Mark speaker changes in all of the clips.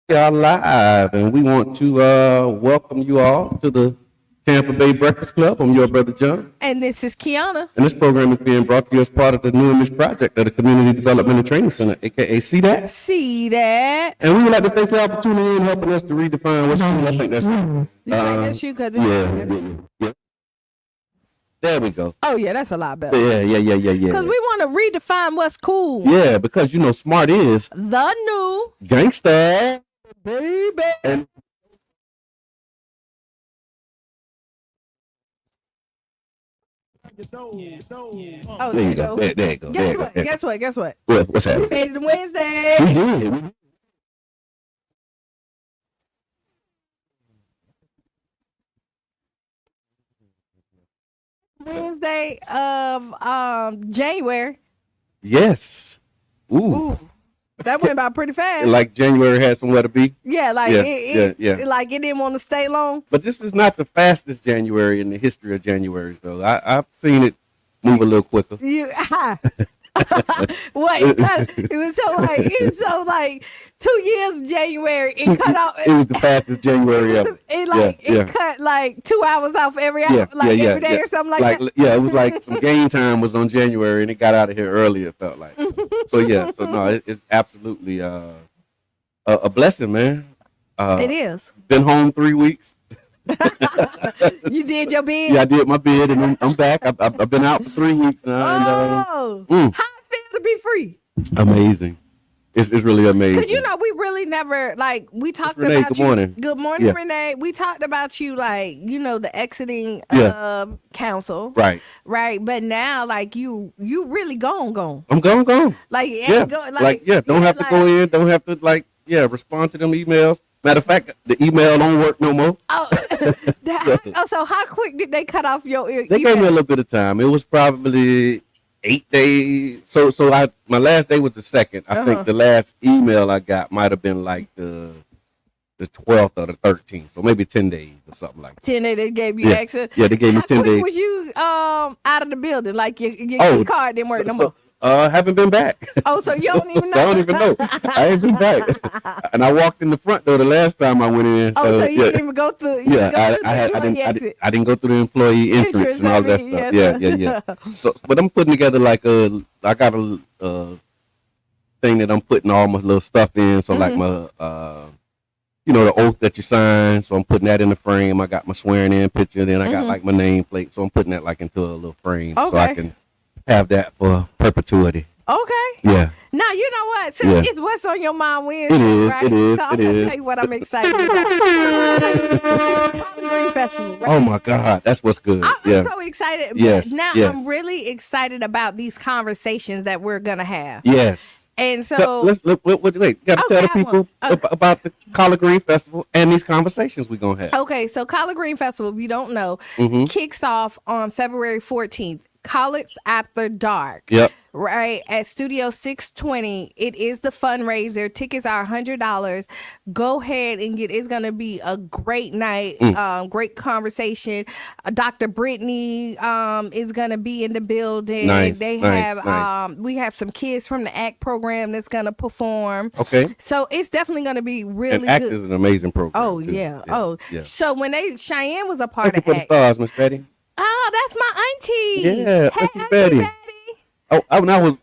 Speaker 1: We are live, and we want to welcome you all to the Tampa Bay Breakfast Club. I'm your brother John,
Speaker 2: And this is Qiana.
Speaker 1: and this program is being brought to you as part of the New Image Project of the Community Development and Training Center, aka See That.
Speaker 2: See that?
Speaker 1: And we would like to thank y'all for tuning in, and helping us to redefine what's cool. I think that's
Speaker 2: You think that's you? Cause
Speaker 1: yeah. There we go.
Speaker 2: Oh yeah, that's a lot better.
Speaker 1: Yeah.
Speaker 2: Because we want to redefine what's cool.
Speaker 1: Yeah, because you know, smart is
Speaker 2: The new
Speaker 1: gangsta,
Speaker 2: baby.
Speaker 1: and
Speaker 2: Oh,
Speaker 1: there you go. There you go.
Speaker 2: Guess what?
Speaker 1: What's
Speaker 2: We
Speaker 1: happening?
Speaker 2: made it Wednesday.
Speaker 1: We did.
Speaker 2: Wednesday of January.
Speaker 1: Yes. Ooh.
Speaker 2: Ooh, that went by pretty fast.
Speaker 1: Like January had somewhere to be.
Speaker 2: Yeah, like
Speaker 1: Yeah.
Speaker 2: like it didn't want to stay long.
Speaker 1: But this is not the fastest January in the history of Januaries, though. I've seen it move a little quicker.
Speaker 2: Wait, it was so like 2 years January. It cut off.
Speaker 1: It was the fastest January ever.
Speaker 2: It cut like 2 hours off every hour, every day or something like that.
Speaker 1: Yeah, it was like some game time was on January, and it got out of here early. It felt like. So no, it's absolutely a blessing, man.
Speaker 2: It is.
Speaker 1: Been home 3 weeks.
Speaker 2: You did your bid.
Speaker 1: Yeah, I did my bid, and I'm back. I've been out for 3 weeks now.
Speaker 2: How it feel to be free?
Speaker 1: Amazing. It's really amazing.
Speaker 2: Because we really never we talked
Speaker 1: Renee,
Speaker 2: about
Speaker 1: good
Speaker 2: you.
Speaker 1: morning.
Speaker 2: Good morning,
Speaker 1: Yeah.
Speaker 2: Renee. We talked about you the exiting council.
Speaker 1: Right.
Speaker 2: Right. But now you really gone.
Speaker 1: I'm gone.
Speaker 2: Like
Speaker 1: Yeah. Don't have to go in. Don't have to respond to them emails. Matter of fact, the email don't work no more.
Speaker 2: So how quick did they cut off your email?
Speaker 1: They gave me a little bit of time. It was probably 8 days. So my last day was the 2nd. I think the last email I got might have been like the 12th or the 13th. So maybe 10 days or something like that.
Speaker 2: 10 days they gave you access.
Speaker 1: Yeah, they gave me 10
Speaker 2: How quick
Speaker 1: days.
Speaker 2: was you out of the building? Like your card didn't work no more.
Speaker 1: Haven't been back.
Speaker 2: Oh, so you don't even know?
Speaker 1: I don't even know. I ain't been back. And I walked in the front door the last time I went in.
Speaker 2: So you didn't even go through.
Speaker 1: I didn't go through the employee entrance and all that stuff. Yeah. So, but I'm putting together I got a thing that I'm putting all my little stuff in. So like my the oath that you sign. So I'm putting that in the frame. I got my swearing in picture. Then I got like my nameplate. So I'm putting that into a little frame so I can have that for perpetuity.
Speaker 2: Okay.
Speaker 1: Yeah.
Speaker 2: Now you know what? So it's what's on your mind Wednesday,
Speaker 1: It is.
Speaker 2: right?
Speaker 1: It is.
Speaker 2: So I'm gonna tell you what I'm excited about. Collard Green Festival. Right?
Speaker 1: Oh my God, that's what's good.
Speaker 2: I'm so excited.
Speaker 1: Yes.
Speaker 2: Now
Speaker 1: yes.
Speaker 2: I'm really excited about these conversations that we're gonna have.
Speaker 1: Yes.
Speaker 2: And so
Speaker 1: let's wait. Got to tell the people about the Collard Green Festival and these conversations we're gonna have.
Speaker 2: Okay, so Collard Green Festival, if you don't know, kicks off on February 14th. Collards After Dark.
Speaker 1: Yep.
Speaker 2: Right at Studio 620. It is the fundraiser. Tickets are $100. Go ahead and get. It's gonna be a great night. Great conversation. Dr. Brittany is gonna be in the building.
Speaker 1: Nice.
Speaker 2: We have some kids from the ACT program that's gonna perform.
Speaker 1: Okay.
Speaker 2: So it's definitely gonna be really
Speaker 1: and ACT
Speaker 2: good.
Speaker 1: is an amazing program.
Speaker 2: Oh
Speaker 1: too.
Speaker 2: yeah.
Speaker 1: Yeah.
Speaker 2: So when Cheyenne was a part
Speaker 1: Thank you
Speaker 2: of
Speaker 1: for the
Speaker 2: ACT.
Speaker 1: stars, Miss Betty.
Speaker 2: Oh, that's my auntie.
Speaker 1: Yeah,
Speaker 2: Hey,
Speaker 1: Auntie Betty.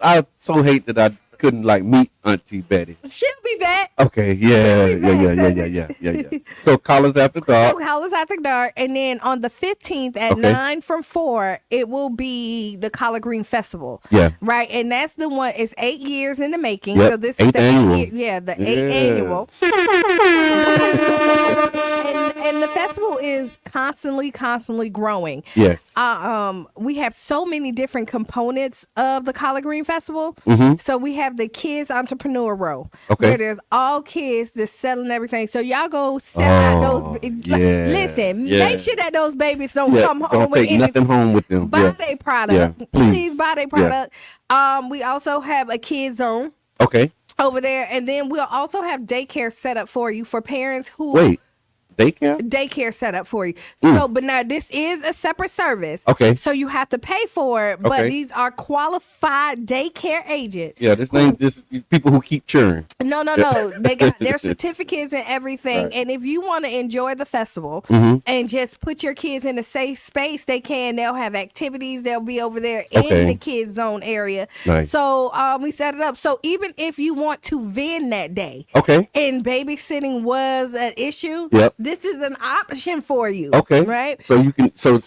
Speaker 1: I so hate that I couldn't meet Auntie Betty.
Speaker 2: She'll be back.
Speaker 1: Okay, yeah. So Collins After Dark.
Speaker 2: Collins After Dark, and then on the 15th at 9 from 4, it will be the Collard Green Festival.
Speaker 1: Yeah.
Speaker 2: Right, and that's the one. It's 8 years in the making.
Speaker 1: Yep.
Speaker 2: So this
Speaker 1: Eighth
Speaker 2: is the
Speaker 1: annual.
Speaker 2: 8th annual. And the festival is constantly growing.
Speaker 1: Yes.
Speaker 2: We have so many different components of the Collard Green Festival. So we have the kids entrepreneur row, where there's all kids just selling everything. So y'all go sell out those. Make sure that those babies don't come home
Speaker 1: don't
Speaker 2: with
Speaker 1: take nothing home with them.
Speaker 2: Buy their product.
Speaker 1: Yeah,
Speaker 2: please buy their product. We also have a kids zone.
Speaker 1: Okay.
Speaker 2: Over there, and then we'll also have daycare set up for you for parents who.
Speaker 1: Wait.
Speaker 2: daycare set up for you. So, but now this is a separate service.
Speaker 1: Okay.
Speaker 2: So you have to pay for it, but these are qualified daycare agents.
Speaker 1: Yeah, this ain't just people who keep churn.
Speaker 2: No. They got their certificates and everything. Right. And if you want to enjoy the festival and just put your kids in a safe space, they can. They'll have activities. They'll be over there in the kids zone area.
Speaker 1: Nice.
Speaker 2: So we set it up. So even if you want to vend that day, and babysitting was an issue, this is an option for you.
Speaker 1: Okay.
Speaker 2: Right.
Speaker 1: So you can. So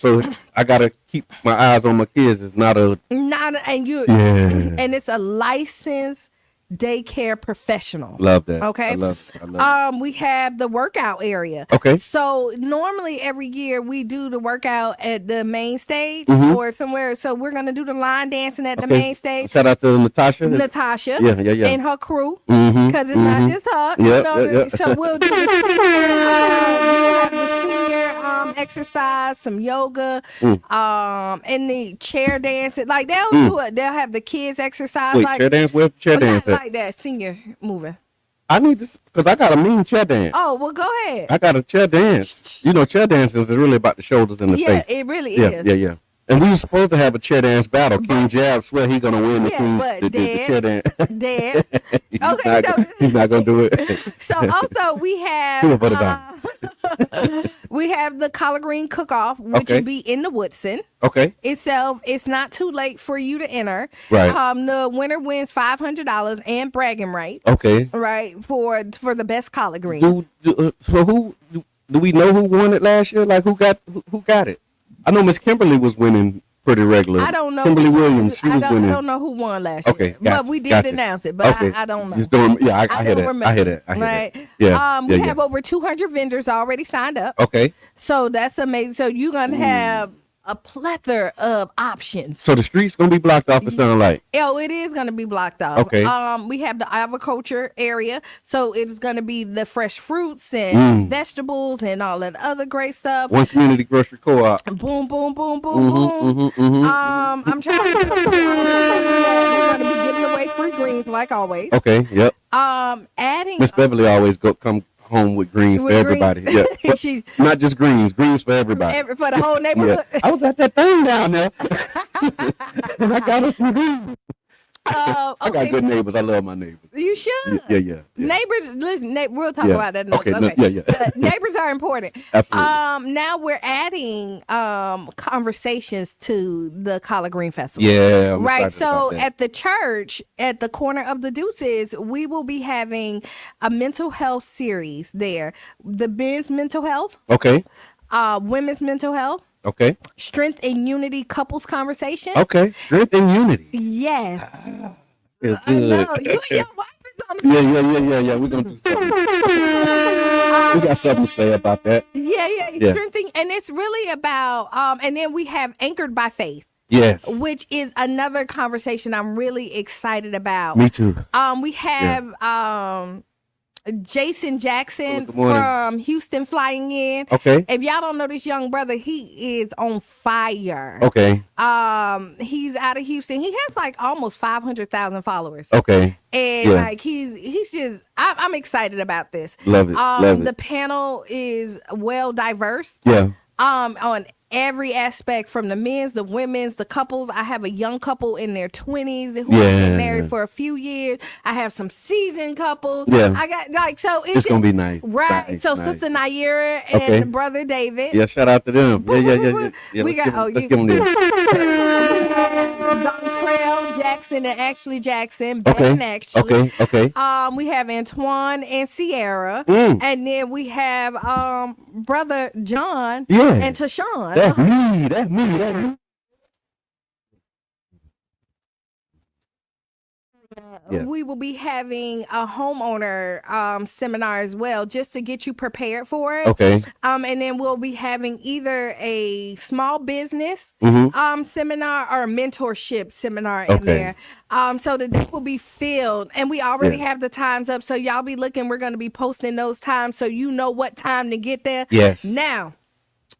Speaker 1: I gotta keep my eyes on my kids. It's not a and it's a licensed daycare professional. Love that.
Speaker 2: Okay.
Speaker 1: I love it.
Speaker 2: We have the workout area.
Speaker 1: Okay.
Speaker 2: So normally every year we do the workout at the main stage or somewhere. So we're gonna do the line dancing at the main stage.
Speaker 1: Shout out to Natasha.
Speaker 2: Yeah. And her crew. Because it's not just her. So we'll do the senior exercise, some yoga, and the chair dancing. Like they'll do it. They'll have the kids exercise.
Speaker 1: Wait,
Speaker 2: like
Speaker 1: chair dance? Where's the chair dance at?
Speaker 2: Like that, senior moving.
Speaker 1: I need this because I got a mean chair dance.
Speaker 2: Oh, well, go ahead.
Speaker 1: I got a chair dance. You know, chair dancing is really about the shoulders and the face.
Speaker 2: Yeah, it really is.
Speaker 1: Yeah. And we were supposed to have a chair dance battle. King Jab swear he's gonna win the chair dance.
Speaker 2: Dead.
Speaker 1: He's not gonna do it.
Speaker 2: So also we have we have the collard green cook-off, which will be in the Woodson.
Speaker 1: Okay.
Speaker 2: Itself, it's not too late for you to enter.
Speaker 1: Right.
Speaker 2: The winner wins $500 and bragging rights.
Speaker 1: Okay.
Speaker 2: Right for the best collard greens.
Speaker 1: Do we know who won it last year? Like who got it? I know Miss Kimberly was winning pretty regular.
Speaker 2: I don't know.
Speaker 1: Kimberly Williams, she was winning.
Speaker 2: I don't know who won last year.
Speaker 1: Okay,
Speaker 2: but we did announce it. But I don't know.
Speaker 1: I hear that.
Speaker 2: Right.
Speaker 1: Yeah.
Speaker 2: We have over 200 vendors already signed up.
Speaker 1: Okay.
Speaker 2: So that's amazing. So you're gonna have a plethora of options.
Speaker 1: So the street's gonna be blocked off. It sounds like.
Speaker 2: Oh, it is gonna be blocked off.
Speaker 1: Okay.
Speaker 2: We have the agriculture area, so it's gonna be the fresh fruits and vegetables and all that other great stuff.
Speaker 1: One community grocery co-op.
Speaker 2: Boom, boom, boom, boom, boom. I'm trying to. We're gonna be giving away free greens like always.
Speaker 1: Okay. Yep.
Speaker 2: Adding.
Speaker 1: Miss Beverly always come home with greens for everybody. Yeah. Not just greens for everybody.
Speaker 2: For the whole neighborhood.
Speaker 1: Yeah. I was at that thing down there. And I got us some greens. I got good neighbors. I love my neighbors.
Speaker 2: You should.
Speaker 1: Yeah.
Speaker 2: Neighbors, listen, we'll talk about that.
Speaker 1: Okay.
Speaker 2: Neighbors are important.
Speaker 1: Absolutely.
Speaker 2: Now we're adding conversations to the Collard Green Festival.
Speaker 1: Yeah.
Speaker 2: Right. So at the church, at the corner of the Deuces, we will be having a mental health series there. The men's mental health.
Speaker 1: Okay.
Speaker 2: Women's mental health.
Speaker 1: Okay.
Speaker 2: Strength and unity couples conversation.
Speaker 1: Okay. Strength and unity.
Speaker 2: Yes.
Speaker 1: It's good.
Speaker 2: I know. Your wife is on
Speaker 1: the Yeah. We're going to do something. We got something to say about that.
Speaker 2: Yeah. Strengthening. And it's really about, and then we have Anchored by Faith.
Speaker 1: Yes.
Speaker 2: Which is another conversation I'm really excited about.
Speaker 1: Me too.
Speaker 2: We have, Jason Jackson from Houston flying in.
Speaker 1: Okay.
Speaker 2: If y'all don't know this young brother, he is on fire.
Speaker 1: Okay.
Speaker 2: He's out of Houston. He has like almost 500,000 followers.
Speaker 1: Okay.
Speaker 2: And like he's just I'm excited about this.
Speaker 1: Love it.
Speaker 2: The panel is well diverse.
Speaker 1: Yeah.
Speaker 2: On every aspect, from the men's, the women's, the couples. I have a young couple in their 20s who have been married for a few years. I have some seasoned couples.
Speaker 1: Yeah.
Speaker 2: I got
Speaker 1: it's gonna be nice.
Speaker 2: Right.
Speaker 1: Nice,
Speaker 2: so
Speaker 1: nice.
Speaker 2: Sister Naira and brother David.
Speaker 1: Yeah, shout out to them. Yeah. Let's give them this.
Speaker 2: Dontrell Jackson and Ashley Jackson. Ben Ashley.
Speaker 1: Okay.
Speaker 2: We have Antoine and Sierra. And then we have brother John and Tashawn.
Speaker 1: That's me. Yeah.
Speaker 2: We will be having a homeowner seminar as well, just to get you prepared for it.
Speaker 1: Okay.
Speaker 2: And then we'll be having either a small business seminar or a mentorship seminar in there. So the day will be filled, and we already have the times up. So y'all be looking. We're going to be posting those times, so you know what time to get there.
Speaker 1: Yes.
Speaker 2: Now,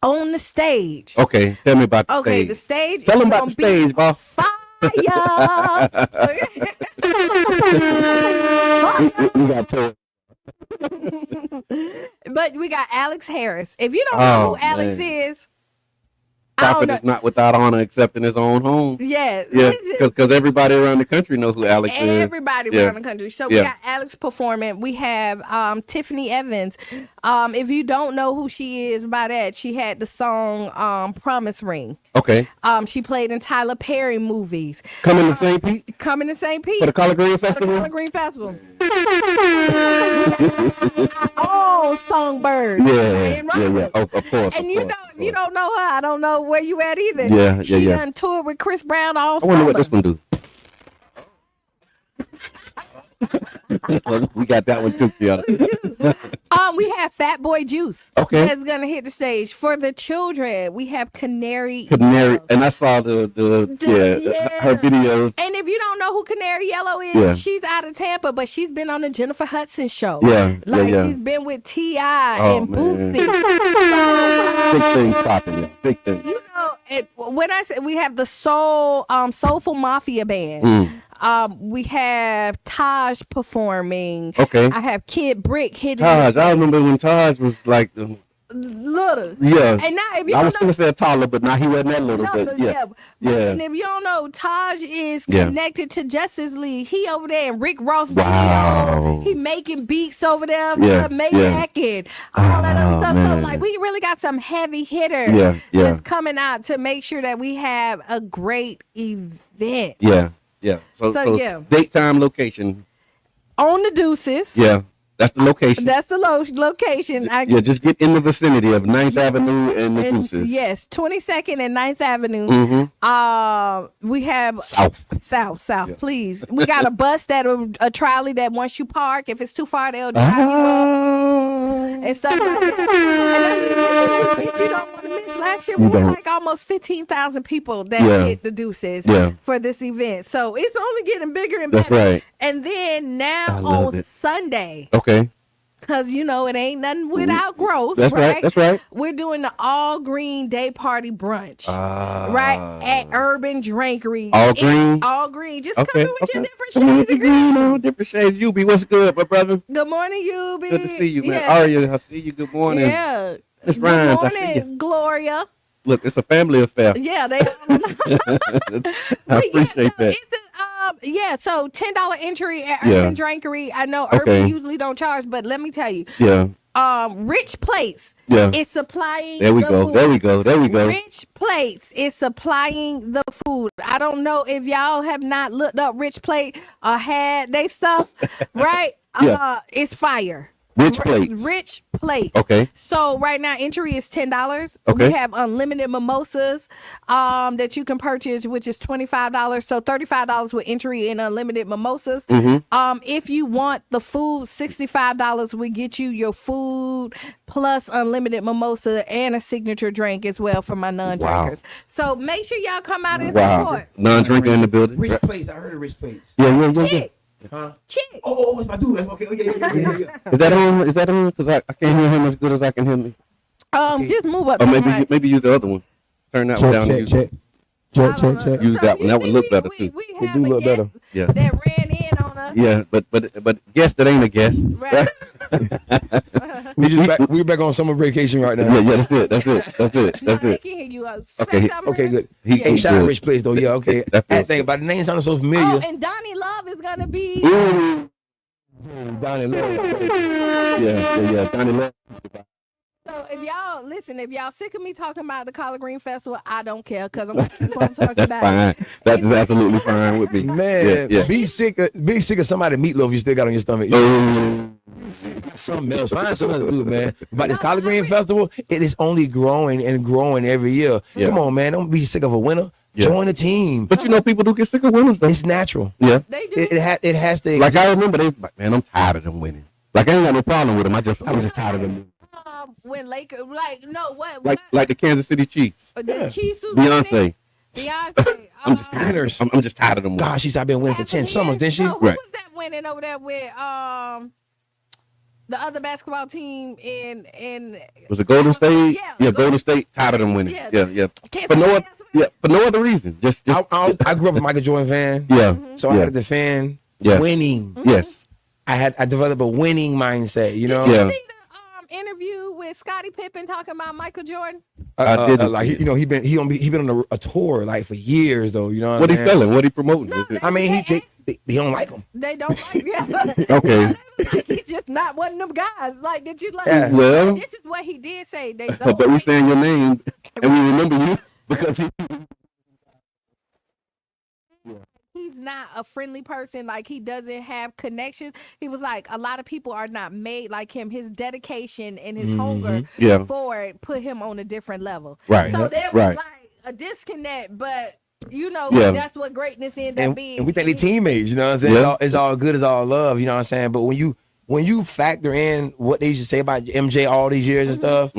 Speaker 2: on the stage.
Speaker 1: Okay. Tell me about the stage.
Speaker 2: Okay, the stage.
Speaker 1: Tell them about the stage, boss.
Speaker 2: Fire.
Speaker 1: We got to.
Speaker 2: But we got Alex Harris. If you don't know who Alex is,
Speaker 1: prophet is not without honor except in his own home.
Speaker 2: Yeah.
Speaker 1: Because everybody around the country knows who Alex is.
Speaker 2: Everybody around the country. So we got Alex performing. We have Tiffany Evans. If you don't know who she is by that, she had the song Promise Ring.
Speaker 1: Okay.
Speaker 2: She played in Tyler Perry movies.
Speaker 1: Coming to St. Pete?
Speaker 2: Coming to St. Pete.
Speaker 1: For the Collard Green Festival?
Speaker 2: Collard Green Festival. Oh, Songbird.
Speaker 1: Yeah. Of course.
Speaker 2: And if you don't know her, I don't know where you at either.
Speaker 1: Yeah.
Speaker 2: She done toured with Chris Brown all summer.
Speaker 1: I wonder what this one do. We got that one too, Qiana.
Speaker 2: We have Fat Boy Juice.
Speaker 1: Okay.
Speaker 2: That's gonna hit the stage. For the children, we have Canary
Speaker 1: Yellow. And I saw her video.
Speaker 2: And if you don't know who Canary Yellow is, she's out of Tampa, but she's been on the Jennifer Hudson show. She's been with T.I. and Boosie.
Speaker 1: Big things popping. Big things.
Speaker 2: You know, when I say we have the Soulful Mafia Band. We have Taj performing.
Speaker 1: Okay.
Speaker 2: I have Kid Brick hitting.
Speaker 1: Taj, I remember when Taj was like
Speaker 2: little.
Speaker 1: Yeah.
Speaker 2: And now, if you
Speaker 1: I was going to say taller, but now he wasn't that little.
Speaker 2: No,
Speaker 1: but
Speaker 2: yeah.
Speaker 1: And
Speaker 2: if you don't know, Taj is connected to Justice League. He over there in Rick Ross
Speaker 1: video.
Speaker 2: He making beats over there for Mayak and all that other stuff. Man. So like we really got some heavy hitters that's coming out to make sure that we have a great event.
Speaker 1: Yeah. So date, time, location.
Speaker 2: On the Deuces.
Speaker 1: Yeah. That's the location.
Speaker 2: That's the location.
Speaker 1: Just get in the vicinity of 9th Avenue and the Deuces.
Speaker 2: Yes, 22nd and 9th Avenue. We have South. Yeah. Please. We got a bus a trolley that once you park, if it's too far, they'll drive you up and stuff like that. If you don't want to miss, last year we were like almost 15,000 people that hit the Deuces for this event. So it's only getting bigger and better.
Speaker 1: That's right.
Speaker 2: And then now on Sunday.
Speaker 1: Okay.
Speaker 2: Because, it ain't nothing without growth.
Speaker 1: That's right. That's right.
Speaker 2: We're doing the All Green Day Party Brunch. Right? At Urban Drinkery.
Speaker 1: All green?
Speaker 2: All green. Just come in with your different shades of green.
Speaker 1: Different shades. Yubi, what's good, my brother?
Speaker 2: Good morning, Yubi.
Speaker 1: Good to see you, man. Aria, I see you. Good morning.
Speaker 2: Yeah.
Speaker 1: Miss Rhymes,
Speaker 2: Good morning,
Speaker 1: I see you.
Speaker 2: Gloria.
Speaker 1: Look, it's a family affair.
Speaker 2: Yeah, they
Speaker 1: I appreciate that.
Speaker 2: So $10 entry at Urban Drinkery. I know Urban usually don't charge, but let me tell you. Rich Plates is supplying
Speaker 1: There we go.
Speaker 2: Rich Plates is supplying the food. I don't know if y'all have not looked up Rich Plate or had they stuff, right? It's fire. Rich Plate.
Speaker 1: Okay.
Speaker 2: So right now entry is $10.
Speaker 1: Okay.
Speaker 2: We have unlimited mimosas that you can purchase, which is $25. So $35 with entry and unlimited mimosas. If you want the food, $65 we get you your food plus unlimited mimosa and a signature drink as well for my non-drinkers. Wow. So make sure y'all come out and support.
Speaker 1: Non-drinker in the building.
Speaker 3: Rich Plates. I heard of Rich Plates.
Speaker 1: Yeah.
Speaker 3: Huh?
Speaker 2: Chick.
Speaker 3: Oh, it's my dude. Okay. Yeah.
Speaker 1: Is that on? Because I can't hear him as good as I can hear me.
Speaker 2: Just move up.
Speaker 1: Or maybe use the other one. Turn that one down.
Speaker 3: Check.
Speaker 1: Use that one. That would look better too.
Speaker 3: It do look better.
Speaker 1: Yeah.
Speaker 2: That ran in on us.
Speaker 1: Yeah, but guess that ain't a guess.
Speaker 2: Right.
Speaker 3: We back on summer vacation right now.
Speaker 1: Yeah, that's it.
Speaker 2: I can hear you.
Speaker 3: Okay, good.
Speaker 1: He
Speaker 3: shout out Rich Place though. Yeah, okay. I think about the name sounded so familiar.
Speaker 2: Oh, and Donnie Love is gonna be.
Speaker 1: Donnie Love. Yeah. Donnie Love.
Speaker 2: So if y'all sick of me talking about the Collard Green Festival, I don't care because I'm gonna keep on talking
Speaker 1: That's
Speaker 2: about
Speaker 1: fine.
Speaker 2: it.
Speaker 1: That's absolutely fine with me.
Speaker 3: Man, be sick of somebody meatloaf you still got on your stomach. Something else. Find something to do, man. But this Collard Green Festival, it is only growing and growing every year. Yeah. Come on, man. Don't be sick of a winner. Yeah. Join the team.
Speaker 1: But people do get sick of winners, though.
Speaker 3: It's natural.
Speaker 1: Yeah.
Speaker 2: They do.
Speaker 3: It has to.
Speaker 1: Like, I remember they like, man, I'm tired of them winning. Like, I ain't got no problem with them. I was just tired of them.
Speaker 2: When Lakers,
Speaker 1: like the Kansas City Chiefs.
Speaker 2: The Chiefs.
Speaker 1: Beyonce.
Speaker 3: I'm just tired.
Speaker 1: I'm just tired of them.
Speaker 3: Gosh, she's been winning for 10 summers, didn't she?
Speaker 2: Who was that winning over there with the other basketball team in
Speaker 1: was it Golden State?
Speaker 2: Yeah,
Speaker 1: Golden State. Tired of them winning. Yeah. For no other reason. Just
Speaker 3: I grew up a Michael Jordan fan.
Speaker 1: Yeah.
Speaker 3: So I had to defend winning.
Speaker 1: Yes.
Speaker 3: I developed a winning mindset. You know.
Speaker 2: Did you see the interview with Scottie Pippen talking about Michael Jordan?
Speaker 1: I didn't
Speaker 3: like
Speaker 1: see it.
Speaker 3: he been on a tour like for years though. You know
Speaker 1: what he selling? What he promoting?
Speaker 2: No,
Speaker 3: I mean, they don't like him.
Speaker 2: They don't like him.
Speaker 1: Okay.
Speaker 2: Like, he's just not one of them guys. Like, did you like?
Speaker 3: Yeah.
Speaker 1: Well,
Speaker 2: this is what he did say. They don't
Speaker 1: but we
Speaker 2: like
Speaker 1: saying your name and we remember you because
Speaker 2: he's not a friendly person. Like, he doesn't have connections. He was like, a lot of people are not made like him. His dedication and his hunger for it put him on a different level.
Speaker 1: Right.
Speaker 2: So there was like a disconnect, but you know, that's what greatness ended up being.
Speaker 3: And we think they teammates, you know what I'm saying?
Speaker 1: Yeah.
Speaker 3: It's all good, it's all love, you know what I'm saying? But when you factor in what they used to say about MJ all these years and stuff,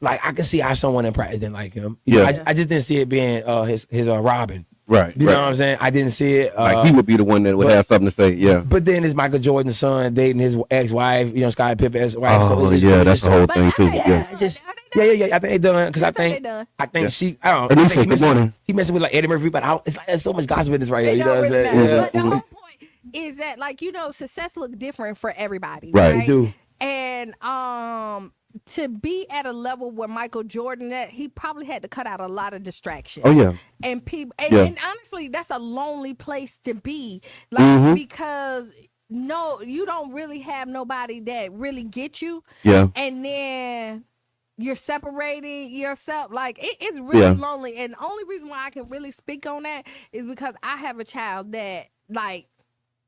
Speaker 3: like I can see how someone in practice didn't like him. You know, I just didn't see it being his Robin.
Speaker 1: Right.
Speaker 3: You know what I'm saying? I didn't see it.
Speaker 1: Like he would be the one that would have something to say. Yeah.
Speaker 3: But then it's Michael Jordan's son dating his ex-wife, you know, Scottie Pippen's wife.
Speaker 1: Oh, that's the whole thing too. Yeah.
Speaker 3: I think they done because I think she. I don't know.
Speaker 1: And he said, "Good morning."
Speaker 3: He messing with like Eddie Murphy, but it's like there's so much gossip in this right here.
Speaker 2: It
Speaker 3: You know what I'm
Speaker 2: don't
Speaker 3: saying?
Speaker 2: really matter.
Speaker 3: Yeah.
Speaker 2: But the whole point is that, like, you know, success look different for everybody.
Speaker 1: Right.
Speaker 2: Right.
Speaker 3: They do.
Speaker 2: And to be at a level where Michael Jordan at, he probably had to cut out a lot of distractions.
Speaker 1: Oh yeah.
Speaker 2: And people, and honestly, that's a lonely place to be, like, because you don't really have nobody that really gets you.
Speaker 1: Yeah.
Speaker 2: And then you're separating yourself. Like, it's really lonely. And the only reason why I can really speak on that is because I have a child that, like,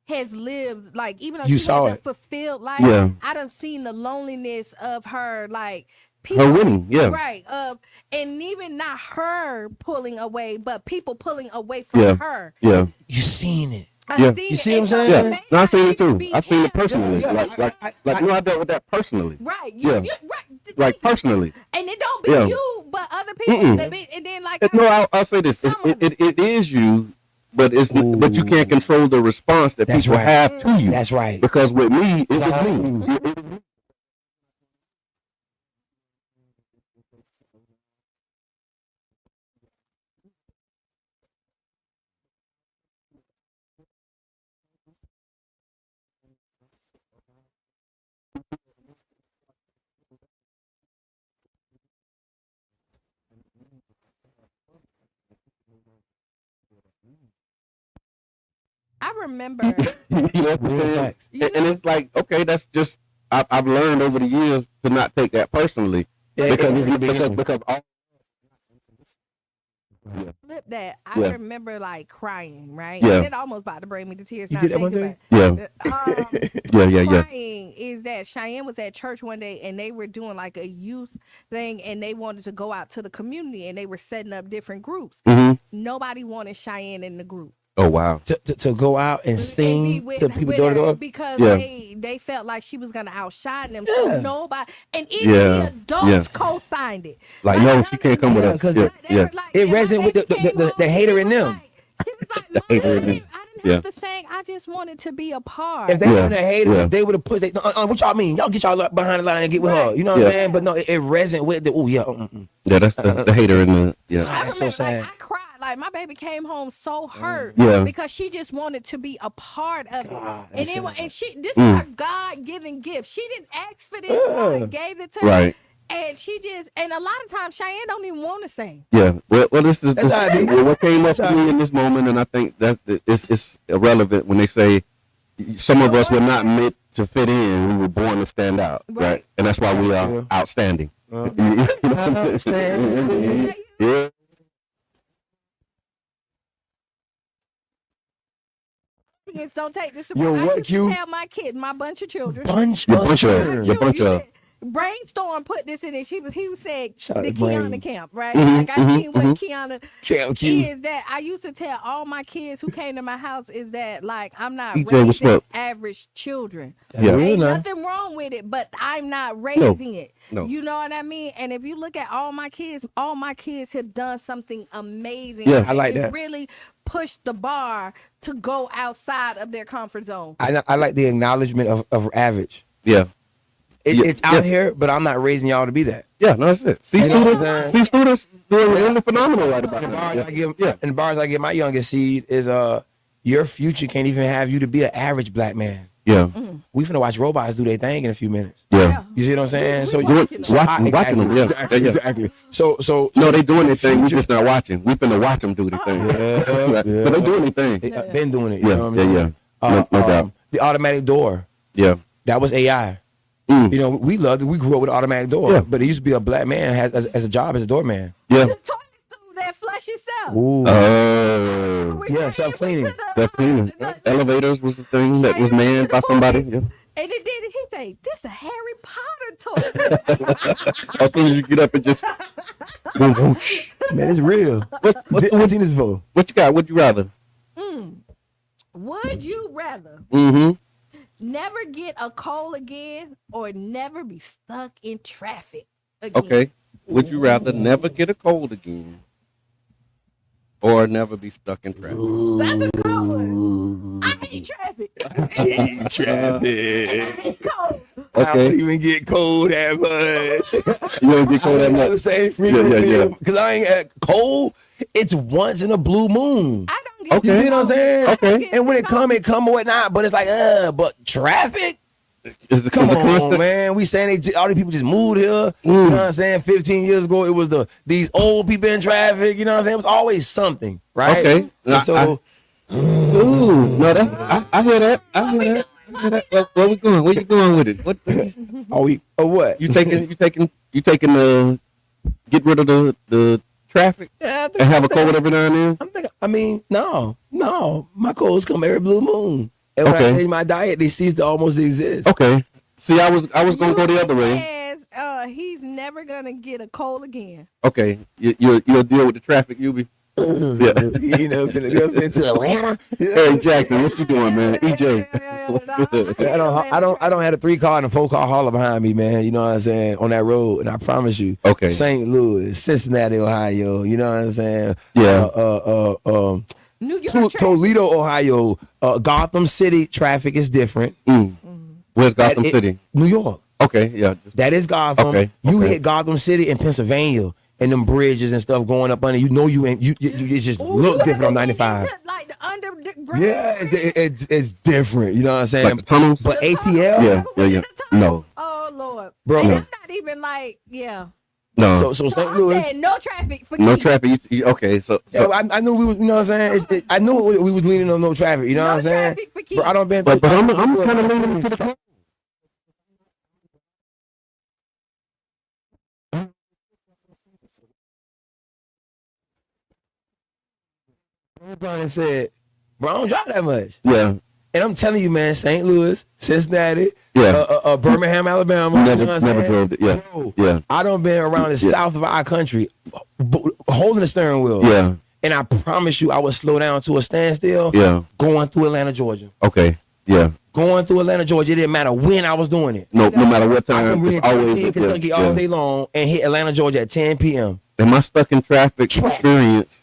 Speaker 2: has lived, like, even though she hasn't fulfilled life, I done seen the loneliness of her, like, people,
Speaker 1: her winning,
Speaker 2: right, and even not her pulling away, but people pulling away from her.
Speaker 1: Yeah.
Speaker 3: You seen it.
Speaker 2: I've seen
Speaker 3: You
Speaker 2: it.
Speaker 3: see what I'm
Speaker 2: And so
Speaker 3: saying?
Speaker 1: Yeah. No, I've seen it too.
Speaker 2: be
Speaker 1: I've seen
Speaker 2: him.
Speaker 1: it personally. Like you know, I dealt with that personally.
Speaker 2: Right.
Speaker 1: Yeah.
Speaker 2: Right.
Speaker 1: Like personally.
Speaker 2: And it don't be you, but other people. That be, and then, like,
Speaker 1: No, I'll say this. It is you, but but you can't control the response that people have to you.
Speaker 3: That's right.
Speaker 1: Because with me, it was me.
Speaker 2: I remember.
Speaker 1: You know what I'm saying? And it's like, okay, that's just I've learned over the years to not take that personally because all.
Speaker 2: Flip that. I remember, like, crying, right?
Speaker 1: Yeah.
Speaker 2: And it almost about to bring me to tears.
Speaker 3: You
Speaker 2: Now
Speaker 3: did that
Speaker 2: thinking
Speaker 3: one
Speaker 2: about
Speaker 3: day?
Speaker 2: it.
Speaker 1: Yeah.
Speaker 2: Crying is that Cheyenne was at church one day and they were doing like a youth thing and they wanted to go out to the community and they were setting up different groups. Nobody wanted Cheyenne in the group.
Speaker 1: Oh wow!
Speaker 3: To go out and sing to people door to door
Speaker 2: because they felt like she was gonna outshine them. So nobody, and even the adults co-signed it.
Speaker 1: Like no, she can't come with us.
Speaker 3: It resonated with the hater in them.
Speaker 2: She was like, "Mom, I didn't have to sing. I just wanted to be a part."
Speaker 3: If they wouldn't have hated, they would have pushed. What y'all mean? Y'all get y'all behind the line and get with her. You know what I'm saying? But no, it resonated with the. Oh yeah.
Speaker 1: Yeah, that's the hater in the. Yeah.
Speaker 2: I remember,
Speaker 3: so sad.
Speaker 2: Like, I cried. Like, my baby came home so hurt because she just wanted to be a part of it. And then, this is her God-given gift. She didn't ask for this. God gave it to her. And she just, and a lot of times Cheyenne don't even want to sing.
Speaker 1: Yeah. Well, this is what came up for me in this moment, and I think that it's irrelevant when they say some of us were not meant to fit in. We were born to stand out, right? And that's why we are outstanding. You know what I'm saying? Yeah.
Speaker 2: Kids don't take this. I used to tell my kid, my bunch of children.
Speaker 1: Your bunch of.
Speaker 2: Brainstorm put this in it. He was saying the Qiana camp, right? Like, I seen what Qiana is that I used to tell all my kids who came to my house is that, like, I'm not raising average children. Ain't nothing wrong with it, but I'm not raising it.
Speaker 1: No.
Speaker 2: You know what I mean? And if you look at all my kids have done something amazing.
Speaker 3: Yeah, I like that.
Speaker 2: Really push the bar to go outside of their comfort zone.
Speaker 3: I like the acknowledgement of average.
Speaker 1: Yeah.
Speaker 3: It's out here, but I'm not raising y'all to be that.
Speaker 1: Yeah, no, that's it. See students doing really phenomenal right about that.
Speaker 3: And the bars I give my youngest seed is your future can't even have you to be an average black man.
Speaker 1: Yeah.
Speaker 3: We finna watch robots do their thing in a few minutes.
Speaker 1: Yeah.
Speaker 3: You see what I'm saying? So
Speaker 1: watching them. Yeah.
Speaker 3: Exactly. So
Speaker 1: no, they doing their thing. We just not watching. We finna watch them do their thing.
Speaker 3: Yeah.
Speaker 1: But they doing their thing.
Speaker 3: They been doing it.
Speaker 1: Yeah.
Speaker 3: You know what I mean?
Speaker 1: No doubt.
Speaker 3: The automatic door.
Speaker 1: Yeah.
Speaker 3: That was AI. You know, we loved it. We grew up with an automatic door, but it used to be a black man as a job as a doorman.
Speaker 1: Yeah.
Speaker 2: The toilet stool that flush itself.
Speaker 1: Oh.
Speaker 3: Yeah, self-cleaning.
Speaker 1: Self-cleaning. Elevators was the thing that was manned by somebody. Yeah.
Speaker 2: And it did. He say, "This a Harry Potter toy."
Speaker 1: As soon as you get up and just, boom, boom.
Speaker 3: Man, it's real. What's seen this before?
Speaker 1: What you got? Would you rather?
Speaker 2: Would you rather never get a cold again or never be stuck in traffic again?
Speaker 1: Okay. Would you rather never get a cold again or never be stuck in traffic?
Speaker 2: That's a good one. I hate traffic. I hate cold.
Speaker 3: I don't even get cold that much.
Speaker 1: You don't get cold that much?
Speaker 3: The same frequency. Because I ain't at cold. It's once in a blue moon.
Speaker 2: I don't get
Speaker 3: You know what I'm saying?
Speaker 1: Okay.
Speaker 3: And when it come or whatnot. But it's like, but traffic? Come on,
Speaker 1: constant?
Speaker 3: man. We saying all these people just moved here. You know what I'm saying? 15 years ago, it was these old people in traffic. You know what I'm saying? It was always something, right?
Speaker 1: Okay.
Speaker 3: So,
Speaker 1: no, that's I hear that. I hear that. Where we going? Where you going with it? What?
Speaker 3: what?
Speaker 1: You taking get rid of the traffic and have a cold every now and then?
Speaker 3: I'm thinking. No. My colds come every blue moon. And when I change my diet, they cease to almost exist.
Speaker 1: Okay. See, I was gonna go the other way.
Speaker 2: He's never gonna get a cold again.
Speaker 1: Okay, you'll deal with the traffic, you be. Yeah.
Speaker 3: You know, been to Atlanta.
Speaker 1: Hey Jackson, what you doing, man? EJ, what's good?
Speaker 3: I don't have a 3-car and a 4-car hauler behind me, man. You know what I'm saying? On that road, and I promise you,
Speaker 1: Okay.
Speaker 3: St. Louis, Cincinnati, Ohio. You know what I'm saying?
Speaker 1: Yeah.
Speaker 2: New York
Speaker 3: Toledo, Ohio. Gotham City traffic is different.
Speaker 1: Where's Gotham City?
Speaker 3: New York.
Speaker 1: Okay, yeah.
Speaker 3: That is Gotham.
Speaker 1: Okay.
Speaker 3: You hit Gotham City in Pennsylvania. And them bridges and stuff going up under, you ain't, you just look different on 95.
Speaker 2: Like the underground.
Speaker 3: Yeah, it's different. You know what I'm saying?
Speaker 1: Like the tunnels?
Speaker 3: But ATL?
Speaker 1: Yeah. No.
Speaker 2: Oh Lord,
Speaker 3: bro.
Speaker 2: And I'm not even like,
Speaker 1: No.
Speaker 3: So St. Louis.
Speaker 2: Saying no traffic.
Speaker 1: No traffic. Okay, so
Speaker 3: I knew we was. You know what I'm saying? I knew we was leaning on no traffic. You know what I'm saying? Bro, I don't been.
Speaker 1: But I'm kind of leaning to the cold.
Speaker 3: Brian said, "Bro, I don't drive that much."
Speaker 1: Yeah.
Speaker 3: And I'm telling you, man, St. Louis, Cincinnati, Birmingham, Alabama.
Speaker 1: Never drove it. Yeah.
Speaker 3: Bro,
Speaker 1: Yeah.
Speaker 3: I done been around the south of our country, holding the steering wheel.
Speaker 1: Yeah.
Speaker 3: And I promise you, I would slow down to a standstill.
Speaker 1: Yeah.
Speaker 3: Going through Atlanta, Georgia.
Speaker 1: Okay. Yeah.
Speaker 3: Going through Atlanta, Georgia. It didn't matter when I was doing it.
Speaker 1: No matter what
Speaker 3: I
Speaker 1: time.
Speaker 3: can
Speaker 1: It's always
Speaker 3: in Kentucky all day long and hit Atlanta, Georgia at 10 p.m.
Speaker 1: And my stuck in traffic experience.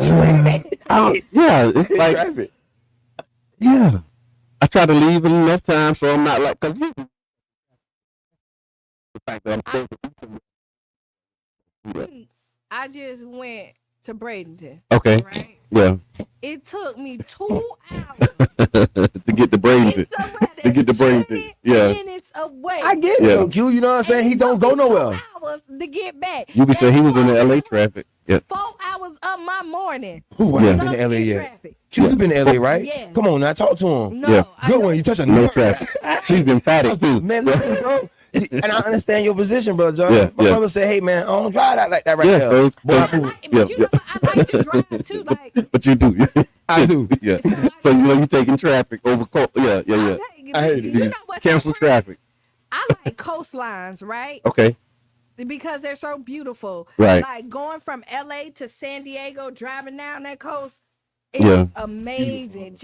Speaker 1: Yeah, it's like
Speaker 3: Traffic.
Speaker 1: Yeah, I try to leave in enough time so I'm not like the fact that
Speaker 2: I just went to Bradenton.
Speaker 1: Okay.
Speaker 2: Right?
Speaker 1: Yeah.
Speaker 2: It took me 2 hours
Speaker 1: to get the Bradenton. To get the Bradenton. Yeah.
Speaker 2: Minutes away.
Speaker 3: I get it, though, Q. You know what I'm saying? He don't go nowhere.
Speaker 2: 2 hours to get back.
Speaker 1: You be saying he was in the LA traffic. Yeah.
Speaker 2: 4 hours of my morning.
Speaker 3: Who
Speaker 1: Yeah.
Speaker 3: been to LA yet?
Speaker 2: Traffic.
Speaker 3: Q, you been to LA, right?
Speaker 2: Yeah.
Speaker 3: Come on now, talk to him.
Speaker 2: No,
Speaker 1: Yeah.
Speaker 3: Good one. You touch a
Speaker 1: No
Speaker 3: nerve.
Speaker 1: traffic. She's emphatic too.
Speaker 3: Man, listen, bro. And I understand your position, brother John.
Speaker 1: Yeah,
Speaker 3: My
Speaker 1: yeah.
Speaker 3: brother said, "Hey, man, I don't drive that like that right
Speaker 1: Yeah,
Speaker 3: now."
Speaker 1: bro.
Speaker 3: Boy,
Speaker 2: But you know, I like to drive too. Like,
Speaker 1: But you do.
Speaker 3: I do.
Speaker 1: Yeah. So you taking traffic over cold. Yeah.
Speaker 3: I hate it.
Speaker 2: You know what's
Speaker 1: Cancel
Speaker 2: so crazy?
Speaker 1: traffic.
Speaker 2: I like coastlines, right?
Speaker 1: Okay.
Speaker 2: Because they're so beautiful.
Speaker 1: Right.
Speaker 2: Like going from LA to San Diego, driving down that coast. It's
Speaker 1: Yeah.
Speaker 2: amazing.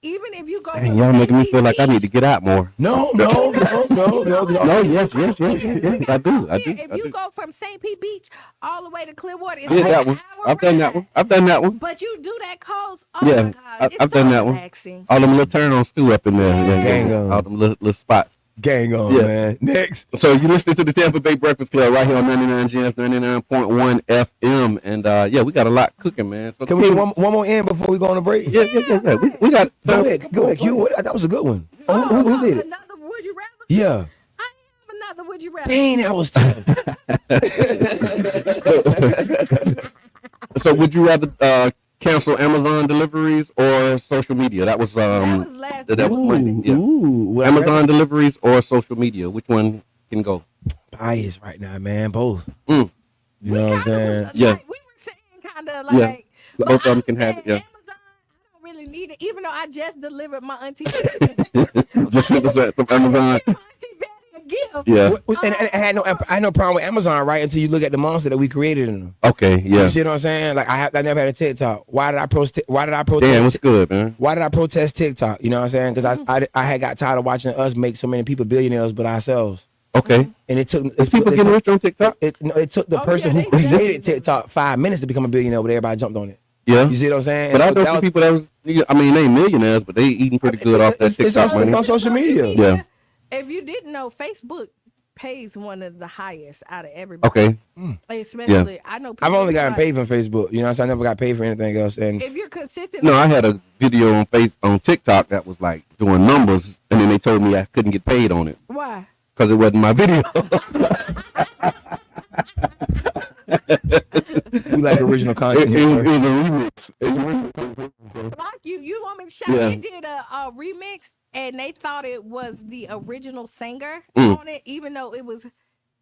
Speaker 2: Even if you go,
Speaker 1: Dang,
Speaker 2: from
Speaker 1: y'all making me
Speaker 2: St.
Speaker 1: feel like I need to get out more.
Speaker 3: No.
Speaker 1: No, yes. I do.
Speaker 2: If you go from St. Pete Beach all the way to Clearwater, it's
Speaker 1: did
Speaker 2: like
Speaker 1: that
Speaker 2: an
Speaker 1: one.
Speaker 2: hour
Speaker 1: I've done that
Speaker 2: ride.
Speaker 1: one. I've done that one.
Speaker 2: But you do that coast. Oh
Speaker 1: Yeah,
Speaker 2: my God. It's
Speaker 1: I've
Speaker 2: so
Speaker 1: done that one.
Speaker 2: relaxing.
Speaker 1: All them little turn-ons too up in there.
Speaker 3: Gang on.
Speaker 1: All them little spots.
Speaker 3: Gang on, man. Next.
Speaker 1: So you listening to the Tampa Bay Breakfast Club right here on 99 GS 99.1 FM, and yeah, we got a lot cooking, man. So
Speaker 3: can we do one more in before we go on a break?
Speaker 1: Yeah. We got.
Speaker 3: Go ahead, Q. That was a good one. Who did it?
Speaker 2: Another would you rather?
Speaker 3: Yeah.
Speaker 2: I have another would you rather.
Speaker 3: Dang, that was tough.
Speaker 1: So would you rather cancel Amazon deliveries or social media? That was
Speaker 2: last
Speaker 1: that was Monday. Yeah.
Speaker 3: Ooh,
Speaker 1: Amazon deliveries or social media? Which one can go?
Speaker 3: Bias right now, man. Both.
Speaker 1: Mm.
Speaker 3: You know what I'm saying?
Speaker 1: Yeah.
Speaker 2: We were saying kind of like
Speaker 1: both of them can have it. Yeah.
Speaker 2: Amazon, I don't really need it, even though I just delivered my auntie.
Speaker 1: Just send us that from Amazon.
Speaker 2: Gift.
Speaker 1: Yeah.
Speaker 3: And I had no problem with Amazon, right? Until you look at the monster that we created in them.
Speaker 1: Okay, yeah.
Speaker 3: You see what I'm saying? Like I never had a TikTok. Why did I protest?
Speaker 1: Damn, what's good, man?
Speaker 3: Why did I protest TikTok? You know what I'm saying? Because I had got tired of watching us make so many people billionaires but ourselves.
Speaker 1: Okay.
Speaker 3: And it took
Speaker 1: people getting rich on TikTok.
Speaker 3: It took the person who created TikTok 5 minutes to become a billionaire, but everybody jumped on it.
Speaker 1: Yeah.
Speaker 3: You see what I'm saying?
Speaker 1: But I know some people that was. I mean, they ain't millionaires, but they eating pretty good off that TikTok money.
Speaker 3: It's on social media.
Speaker 1: Yeah.
Speaker 2: If you didn't know, Facebook pays one of the highest out of everybody.
Speaker 1: Okay.
Speaker 2: Especially, I know.
Speaker 3: I've only gotten paid from Facebook. You know, so I never got paid for anything else. And
Speaker 2: if you're consistent,
Speaker 1: no, I had a video on TikTok that was like doing numbers, and then they told me I couldn't get paid on it.
Speaker 2: Why?
Speaker 1: Because it wasn't my video.
Speaker 3: We like original content.
Speaker 1: It was a remix.
Speaker 2: Like you want me to show
Speaker 1: Yeah.
Speaker 2: They did a remix and they thought it was the original singer on it, even though it was.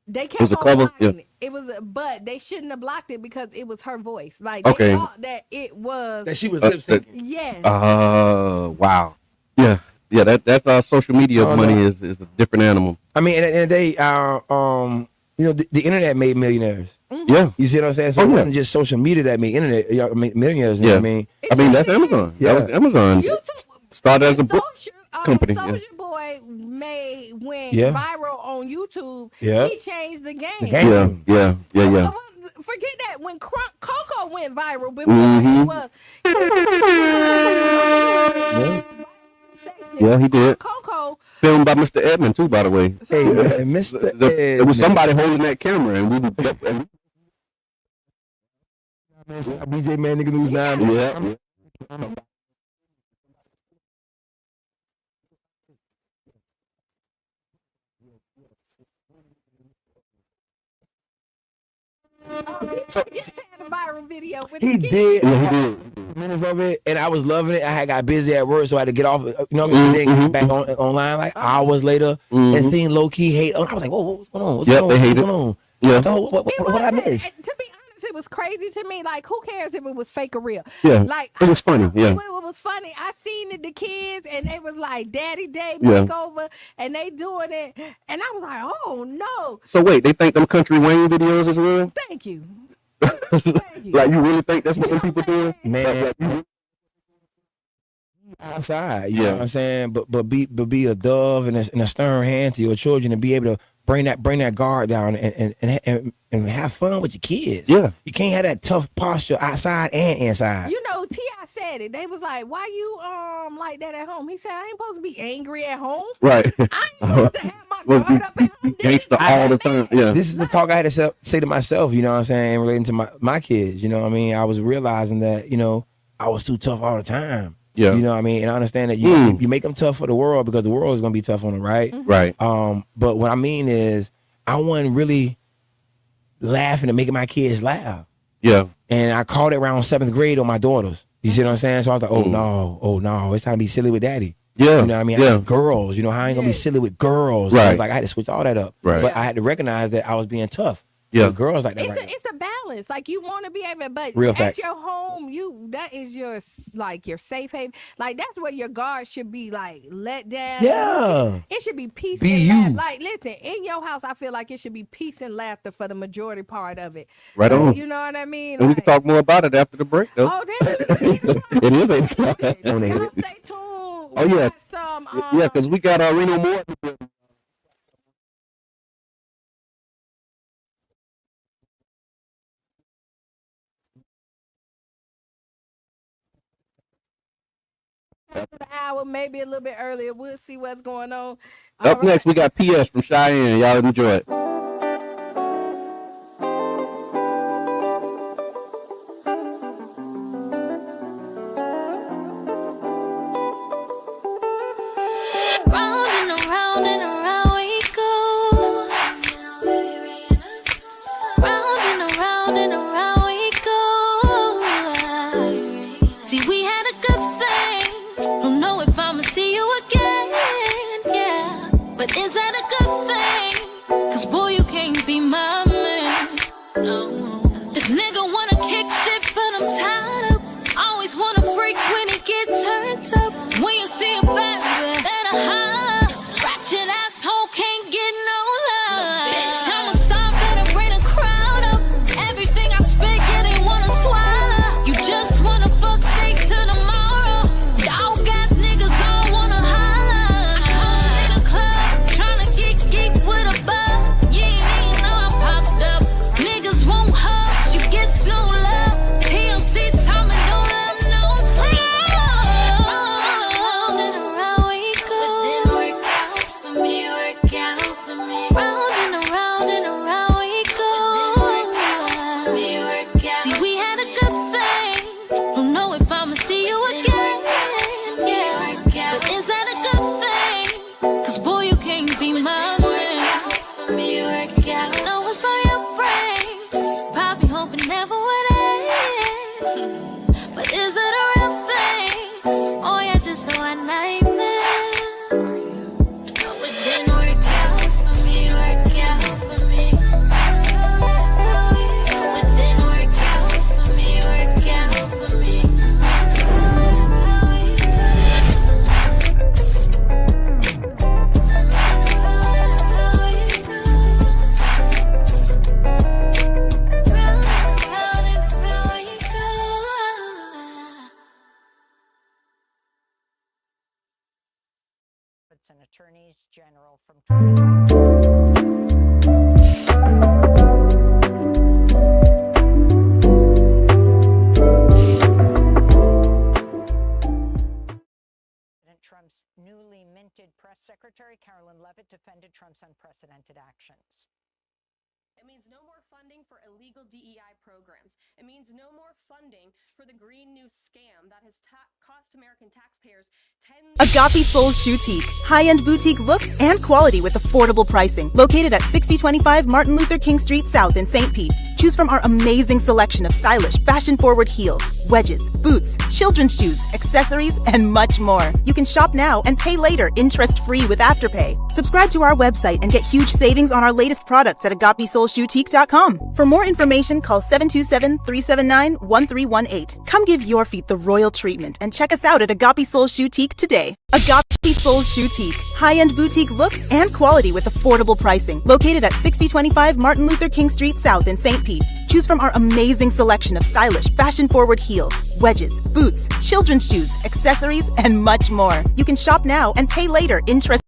Speaker 2: They kept
Speaker 1: was a cover.
Speaker 2: blocking
Speaker 1: Yeah.
Speaker 2: it. It was, but they shouldn't have blocked it because it was her voice. Like
Speaker 1: Okay.
Speaker 2: they thought that it was
Speaker 3: that she was lip syncing.
Speaker 2: Yeah.
Speaker 1: Wow. Yeah. Yeah. That's social media money is a different animal.
Speaker 3: I mean, at the end of the day, you know, the internet made millionaires.
Speaker 1: Yeah.
Speaker 3: You see what I'm saying? So it wasn't just social media that made internet millionaires. You know what I mean?
Speaker 1: I mean, that's Amazon.
Speaker 3: Yeah.
Speaker 1: That was Amazon. Started as a book company.
Speaker 2: Soldier Boy went
Speaker 3: Yeah.
Speaker 2: viral on YouTube.
Speaker 3: Yeah.
Speaker 2: He changed the game.
Speaker 1: Yeah.
Speaker 2: Forget that when Coco went viral before he was.
Speaker 1: Yeah, he did.
Speaker 2: Coco
Speaker 1: filmed by Mr. Edmond too, by the way.
Speaker 3: Hey, man, Mr.
Speaker 1: There was somebody holding that camera, and we.
Speaker 3: BJ Man, nigga News 9.
Speaker 1: Yeah.
Speaker 2: So you had a viral video with
Speaker 3: he did. Yeah, he did. Minutes of it, and I was loving it. I had got busy at work, so I had to get off. You know what I mean? Then back online like hours later, and seeing low key hate. I was like, whoa, what's going on? What's going on?
Speaker 1: They hate it.
Speaker 3: Yeah. What I missed?
Speaker 2: To be honest, it was crazy to me. Like, who cares if it was fake or real?
Speaker 1: Yeah.
Speaker 2: Like,
Speaker 1: it was funny. Yeah.
Speaker 2: It was funny. I seen it, the kids, and they was like, Daddy Day makeover, and they doing it, and I was like, oh no.
Speaker 1: So wait, they think them Country Wayne videos is real?
Speaker 2: Thank you.
Speaker 1: Like, you really think that's what them people doing?
Speaker 3: Man. Outside, you know what I'm saying? But be a dove and a stern hand to your children and be able to bring that guard down and have fun with your kids.
Speaker 1: Yeah.
Speaker 3: You can't have that tough posture outside and inside.
Speaker 2: You know, T.I. said it. They was like, why you like that at home? He said, I ain't supposed to be angry at home.
Speaker 1: Right.
Speaker 2: I ain't supposed to have my guard up at home.
Speaker 1: Gangster all the time. Yeah.
Speaker 3: This is the talk I had to say to myself, you know what I'm saying, relating to my kids. You know what I mean? I was realizing that, you know, I was too tough all the time.
Speaker 1: Yeah.
Speaker 3: You know what I mean? And I understand that you make them tough for the world because the world is going to be tough on them, right?
Speaker 1: Right.
Speaker 3: But what I mean is I wasn't really laughing and making my kids laugh.
Speaker 1: Yeah.
Speaker 3: And I caught it around 7th grade on my daughters. You see what I'm saying? So I was like, oh no, it's time to be silly with daddy.
Speaker 1: Yeah.
Speaker 3: You know what I mean? I had girls, you know, how I ain't going to be silly with girls.
Speaker 1: Right.
Speaker 3: I was like, I had to switch all that up.
Speaker 1: Right.
Speaker 3: But I had to recognize that I was being tough.
Speaker 1: Yeah.
Speaker 3: With girls like that.
Speaker 2: It's a balance. Like, you want to be able to, but
Speaker 3: Real
Speaker 2: at
Speaker 3: facts.
Speaker 2: your home, that is your safe haven. Like, that's where your guard should be, like, let down.
Speaker 3: Yeah.
Speaker 2: It should be peace
Speaker 3: Be
Speaker 2: and
Speaker 3: you.
Speaker 2: laughter. Like, listen, in your house, I feel like it should be peace and laughter for the majority part of it.
Speaker 1: Right on.
Speaker 2: You know what I mean?
Speaker 1: And we can talk more about it after the break, though.
Speaker 2: Oh, damn.
Speaker 1: It is a.
Speaker 2: Y'all stay tuned.
Speaker 1: Oh, yeah.
Speaker 2: We got some,
Speaker 1: Yeah, because we got Reno Moore.
Speaker 2: the hour, maybe a little bit earlier. We'll see what's going on.
Speaker 1: Up next, we got PS from Cheyenne. Y'all enjoy it.
Speaker 4: Attorneys General from Trump's newly minted press secretary, Carolyn Levitt, defended Trump's unprecedented actions.
Speaker 5: It means no more funding for illegal DEI programs. It means no more funding for the Green New scam that has cost American taxpayers tens.
Speaker 6: Agape Souls Boutique. High-end boutique looks and quality with affordable pricing. Located at 6025 Martin Luther King Street South in St. Pete. Choose from our amazing selection of stylish, fashion-forward heels, wedges, boots, children's shoes, accessories, and much more. You can shop now and pay later, interest-free with Afterpay. Subscribe to our website and get huge savings on our latest products at AgapeSoulsBoutique.com. For more information, call 727-379-1318. Come give your feet the royal treatment and check us out at Agape Souls Boutique today. Agape Souls Boutique. High-end boutique looks and quality with affordable pricing. Located at 6025 Martin Luther King Street South in St. Pete. Choose from our amazing selection of stylish, fashion-forward heels, wedges, boots, children's shoes, accessories, and much more. You can shop now and pay later, interest.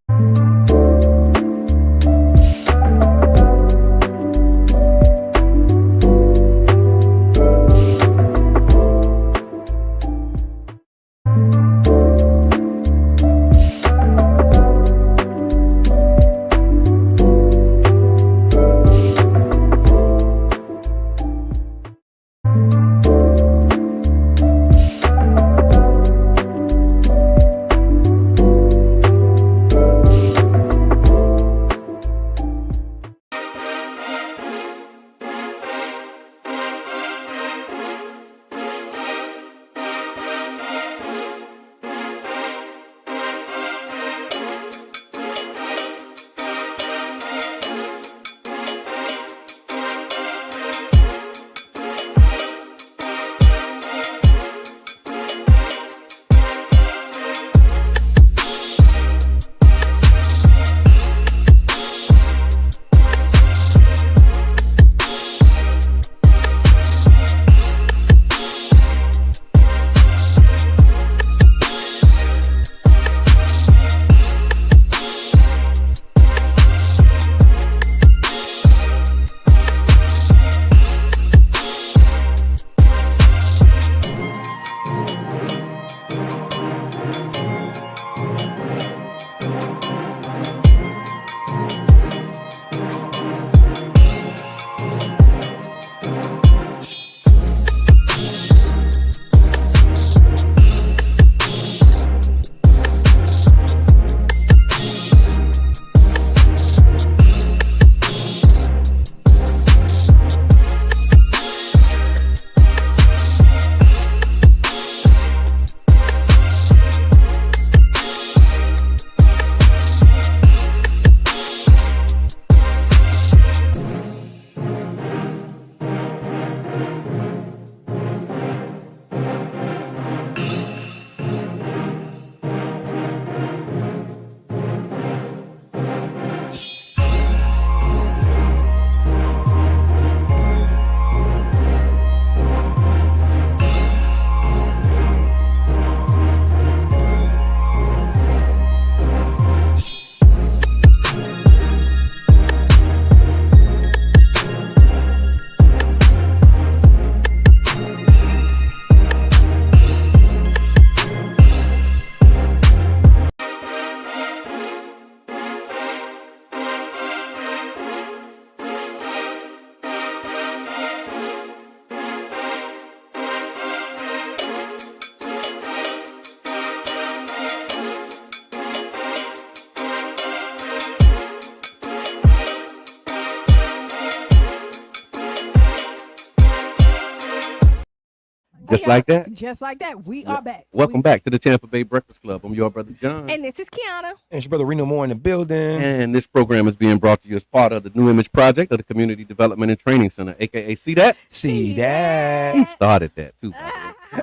Speaker 1: Just like that?
Speaker 2: Just like that. We are back.
Speaker 1: Welcome back to the Tampa Bay Breakfast Club. I'm your brother, John.
Speaker 2: And this is Qiana.
Speaker 3: And it's your brother Reno Moore in the building.
Speaker 1: And this program is being brought to you as part of the New Image Project of the Community Development and Training Center, a.k.a. See That?
Speaker 3: See that.
Speaker 1: He started that, too.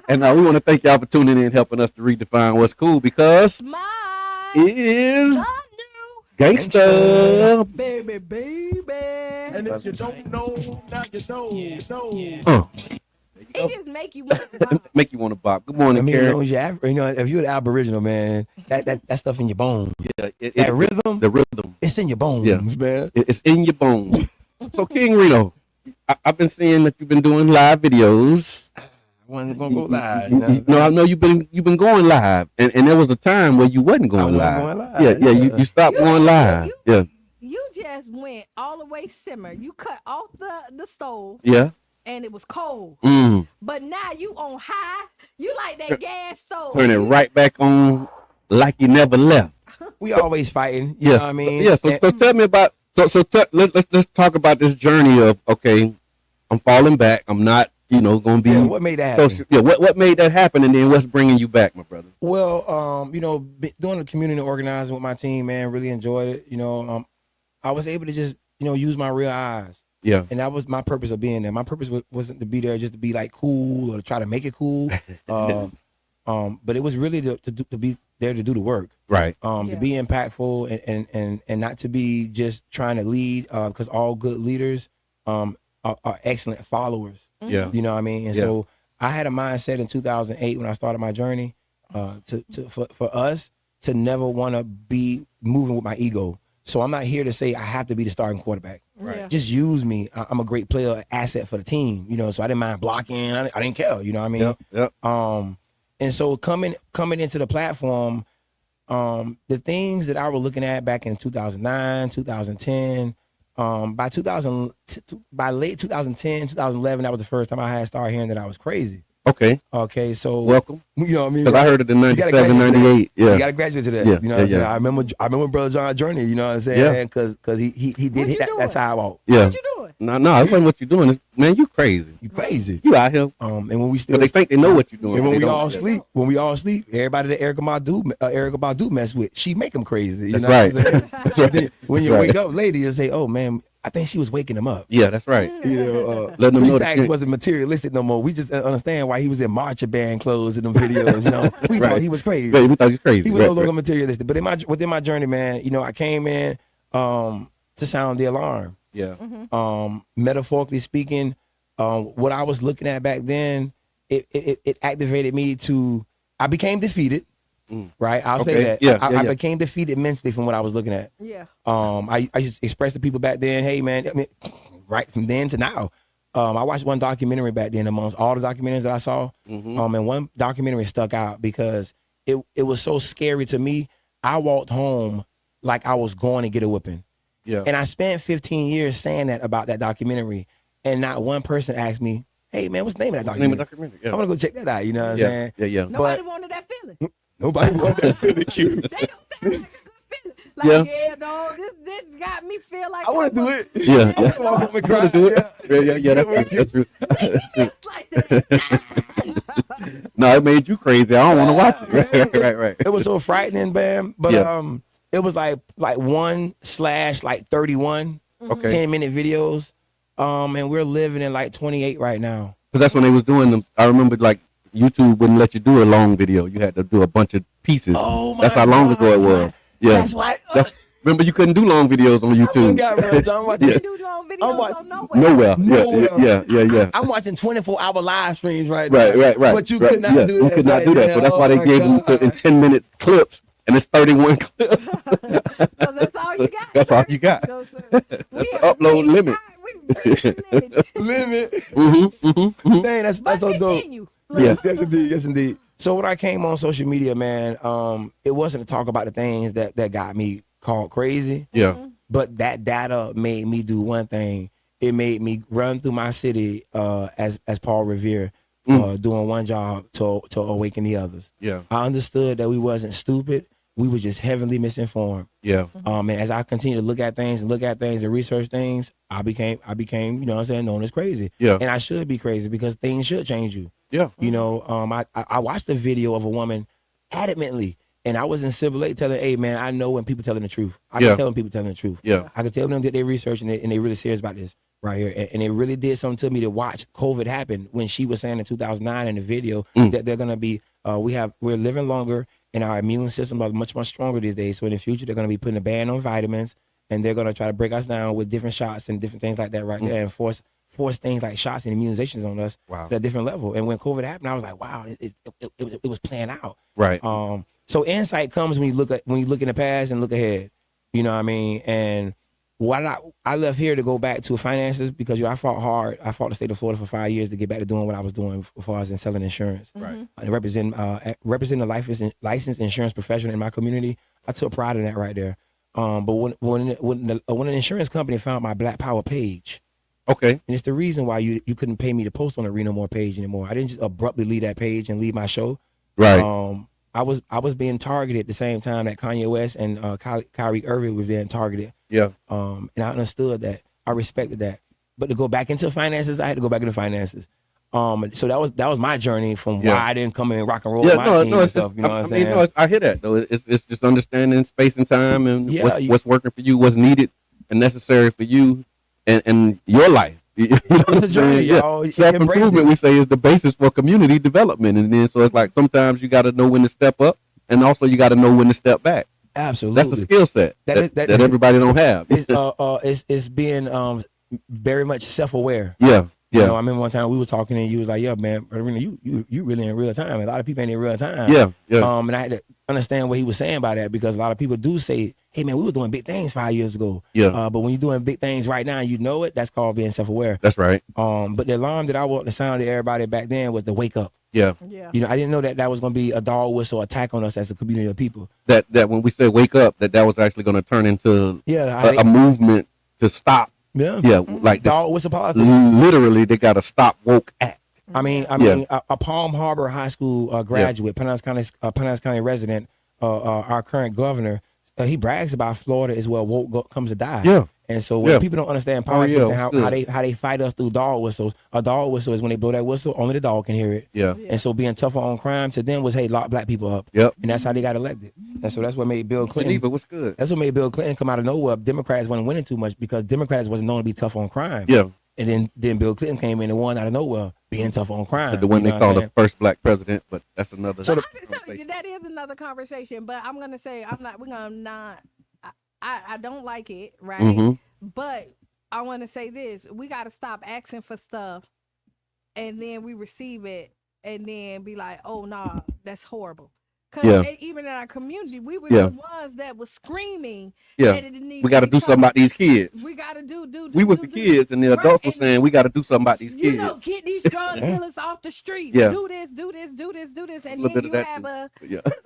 Speaker 1: And we want to thank y'all for tuning in and helping us to redefine what's cool because
Speaker 2: Smile.
Speaker 1: is
Speaker 2: Thunder.
Speaker 1: gangsta.
Speaker 2: Baby.
Speaker 3: And if you don't know, now you know.
Speaker 2: It just make you want to bop.
Speaker 1: Make you want to bop. Good morning,
Speaker 3: I mean,
Speaker 1: Karen.
Speaker 3: if you're an Aboriginal, man, that stuff in your bones.
Speaker 1: Yeah,
Speaker 3: That rhythm,
Speaker 1: the rhythm.
Speaker 3: it's in your bones,
Speaker 1: Yeah.
Speaker 3: man.
Speaker 1: It's in your bones. So, King Reno, I've been seeing that you've been doing live videos.
Speaker 3: I wasn't gonna go live.
Speaker 1: No, I know you've been going live, and there was a time where you wasn't going live. Yeah, you stopped going live.
Speaker 2: You just went all the way simmer. You cut off the stove.
Speaker 1: Yeah.
Speaker 2: And it was cold.
Speaker 1: Mm.
Speaker 2: But now you on high. You like that gas stove.
Speaker 1: Turn it right back on like you never left.
Speaker 3: We always fighting. You know what I mean?
Speaker 1: Yeah. So tell me about. Let's talk about this journey of okay, I'm falling back. I'm not going to be.
Speaker 3: Yeah, what made that happen?
Speaker 1: What made that happen, and then what's bringing you back, my brother?
Speaker 3: Well, doing the community organizing with my team, man, really enjoyed it. I was able to just use my real eyes.
Speaker 1: Yeah.
Speaker 3: And that was my purpose of being there. My purpose wasn't to be there just to be like cool or to try to make it cool. But it was really to be there to do the work.
Speaker 1: Right.
Speaker 3: To be impactful and not to be just trying to lead, because all good leaders are excellent followers.
Speaker 1: Yeah.
Speaker 3: You know what I mean? And so I had a mindset in 2008 when I started my journey for us to never want to be moving with my ego. So I'm not here to say I have to be the starting quarterback.
Speaker 1: Right.
Speaker 2: Yeah.
Speaker 3: Just use me. I'm a great player, an asset for the team. So I didn't mind blocking. I didn't care. You know what I mean?
Speaker 1: Yep.
Speaker 3: And so coming into the platform, the things that I was looking at back in 2009, 2010, by late 2010, 2011, that was the first time I had started hearing that I was crazy. Okay, so
Speaker 1: welcome.
Speaker 3: You know what I mean?
Speaker 1: Because I heard it in 97, 98. Yeah.
Speaker 3: You got to graduate to that.
Speaker 1: Yeah.
Speaker 3: You know what I'm saying? I remember Brother John's journey, you know what I'm saying?
Speaker 1: Yeah.
Speaker 3: Because he did hit that time out.
Speaker 2: Yeah. What you doing?
Speaker 1: No, it wasn't what you're doing. Man, you crazy.
Speaker 3: You crazy.
Speaker 1: You out here.
Speaker 3: And when we still,
Speaker 1: they think they know what you're doing.
Speaker 3: And when we all sleep, everybody that Erica Badu mess with, she make them crazy. You
Speaker 1: That's
Speaker 3: know
Speaker 1: right.
Speaker 3: What I'm saying?
Speaker 1: That's right.
Speaker 3: When you wake up, lady, you say, "Oh man, I think she was waking him up."
Speaker 1: Yeah, that's right.
Speaker 3: Let them know that wasn't materialistic no more. We just understand why he was in marching band clothes in them videos. We thought he was crazy.
Speaker 1: Right, we thought he was crazy.
Speaker 3: He was no longer materialistic. But within my journey, man, I came in to sound the alarm.
Speaker 1: Yeah.
Speaker 3: Metaphorically speaking, what I was looking at back then, it activated me to. I became defeated. Right, I'll say that.
Speaker 1: Yeah,
Speaker 3: I became defeated mentally from what I was looking at.
Speaker 2: Yeah.
Speaker 3: I just expressed to people back then, hey man, I mean, right from then to now. I watched one documentary back then amongst all the documentaries that I saw. And one documentary stuck out because it was so scary to me. I walked home like I was going to get a whipping.
Speaker 1: Yeah.
Speaker 3: And I spent 15 years saying that about that documentary, and not one person asked me, hey man, what's the name of that documentary?
Speaker 1: Yeah.
Speaker 3: I want to go check that out. You know what I'm saying?
Speaker 1: Yeah.
Speaker 2: Nobody wanted that feeling.
Speaker 3: Nobody wanted that feeling. Cute.
Speaker 2: They don't sound like a good feeling. Like, no, this got me feel like
Speaker 3: I want to do it.
Speaker 1: Yeah.
Speaker 3: I want to cry. Do it.
Speaker 1: Yeah. That's true.
Speaker 2: It's like that.
Speaker 1: No, it made you crazy. I don't want to watch it. Right.
Speaker 3: It was so frightening, man. But it was like 1/31. 10-minute videos. And we're living in like 28 right now.
Speaker 1: Because that's when they was doing them. I remember like YouTube wouldn't let you do a long video. You had to do a bunch of pieces.
Speaker 3: Oh my
Speaker 1: That's how long ago it was. Yeah.
Speaker 3: That's why.
Speaker 1: Remember you couldn't do long videos on YouTube.
Speaker 3: I'm watching.
Speaker 2: You do long videos on
Speaker 1: Nowhere.
Speaker 3: Nowhere.
Speaker 1: Yeah.
Speaker 3: I'm watching 24-hour live streams right now.
Speaker 1: Right.
Speaker 3: But you could not do that.
Speaker 1: You could not do that. So that's why they gave you in 10 minutes clips, and it's 31 clips.
Speaker 2: So that's all you got.
Speaker 1: That's all you got. Upload limit.
Speaker 3: Limit.
Speaker 1: Mm-hmm.
Speaker 3: Dang, that's so dope. Yes, indeed. So when I came on social media, man, it wasn't to talk about the things that got me called crazy.
Speaker 1: Yeah.
Speaker 3: But that data made me do one thing. It made me run through my city as Paul Revere, doing one job to awaken the others.
Speaker 1: Yeah.
Speaker 3: I understood that we wasn't stupid. We were just heavily misinformed.
Speaker 1: Yeah.
Speaker 3: And as I continue to look at things and research things, I became, you know what I'm saying, known as crazy.
Speaker 1: Yeah.
Speaker 3: And I should be crazy because things should change you.
Speaker 1: Yeah.
Speaker 3: You know, I watched a video of a woman adamantly, and I was in Civil 8 telling, hey, man, I know when people telling the truth. I can tell when people telling the truth.
Speaker 1: Yeah.
Speaker 3: I can tell them that they research and they really serious about this right here. And it really did something to me to watch COVID happen when she was saying in 2009 in the video that they're going to be, we're living longer and our immune system are much, much stronger these days. So in the future, they're going to be putting a ban on vitamins and they're going to try to break us down with different shots and different things like that right there and force things like shots and immunizations on us at a different level. And when COVID happened, I was like, wow, it was playing out.
Speaker 1: Right.
Speaker 3: So insight comes when you look in the past and look ahead. You know what I mean? And I left here to go back to finances because I fought hard. I fought the state of Florida for 5 years to get back to doing what I was doing before I was in selling insurance.
Speaker 1: Right.
Speaker 3: And represent a licensed insurance professional in my community. I took pride in that right there. But when an insurance company found my Black Power page,
Speaker 1: okay,
Speaker 3: and it's the reason why you couldn't pay me to post on the Reno More page anymore. I didn't just abruptly leave that page and leave my show.
Speaker 1: Right.
Speaker 3: I was being targeted at the same time that Kanye West and Kyrie Irving was being targeted.
Speaker 1: Yeah.
Speaker 3: And I understood that. I respected that. But to go back into finances, I had to go back into finances. So that was my journey from why I didn't come in and rock and roll with my team and stuff. You know what I'm saying?
Speaker 1: I hear that though. It's just understanding space and time and what's working for you, what's needed and necessary for you and your life. You know what I'm saying?
Speaker 3: Y'all.
Speaker 1: Self-improvement, we say, is the basis for community development. And then so it's like sometimes you got to know when to step up and also you got to know when to step back.
Speaker 3: Absolutely.
Speaker 1: That's a skill set that everybody don't have.
Speaker 3: It's being very much self-aware.
Speaker 1: Yeah.
Speaker 3: You know, I remember one time we were talking and you was like, "Yeah, man, you really in real time. A lot of people ain't in real time."
Speaker 1: Yeah.
Speaker 3: And I had to understand what he was saying by that because a lot of people do say, "Hey, man, we were doing big things 5 years ago."
Speaker 1: Yeah.
Speaker 3: But when you're doing big things right now, you know it. That's called being self-aware.
Speaker 1: That's right.
Speaker 3: But the alarm that I wanted to sound to everybody back then was to wake up.
Speaker 1: Yeah.
Speaker 3: You know, I didn't know that was going to be a dog whistle attack on us as a community of people.
Speaker 1: That when we said wake up, that was actually going to turn into a movement to stop. Yeah, like
Speaker 3: dog whistle politics.
Speaker 1: Literally, they got to stop woke act.
Speaker 3: I mean, a Palm Harbor High School graduate, Pinellas County resident, our current governor, he brags about Florida is where woke comes to die.
Speaker 1: Yeah.
Speaker 3: And so when people don't understand politics and how they fight us through dog whistles, a dog whistle is when they blow that whistle, only the dog can hear it.
Speaker 1: Yeah.
Speaker 3: And so being tougher on crime to them was, hey, lock black people up.
Speaker 1: Yep.
Speaker 3: And that's how they got elected. And so that's what made Bill Clinton.
Speaker 1: Geneva, what's good?
Speaker 3: That's what made Bill Clinton come out of nowhere. Democrats wasn't winning too much because Democrats wasn't known to be tough on crime.
Speaker 1: Yeah.
Speaker 3: And then Bill Clinton came in and won out of nowhere being tough on crime.
Speaker 1: The one they call the first black president, but that's another
Speaker 2: conversation. That is another conversation, but I'm going to say I don't like it, right?
Speaker 1: Mm-hmm.
Speaker 2: But I want to say this. We got to stop asking for stuff and then we receive it and then be like, oh, nah, that's horrible. Because even in our community, we were the ones that was screaming.
Speaker 1: Yeah,
Speaker 2: that
Speaker 1: we got to do something about these kids.
Speaker 2: We got to do.
Speaker 1: We was the kids, and the adults were saying we got to do something about these kids.
Speaker 2: You know, get these drug dealers off the streets.
Speaker 1: Yeah.
Speaker 2: Do this. And then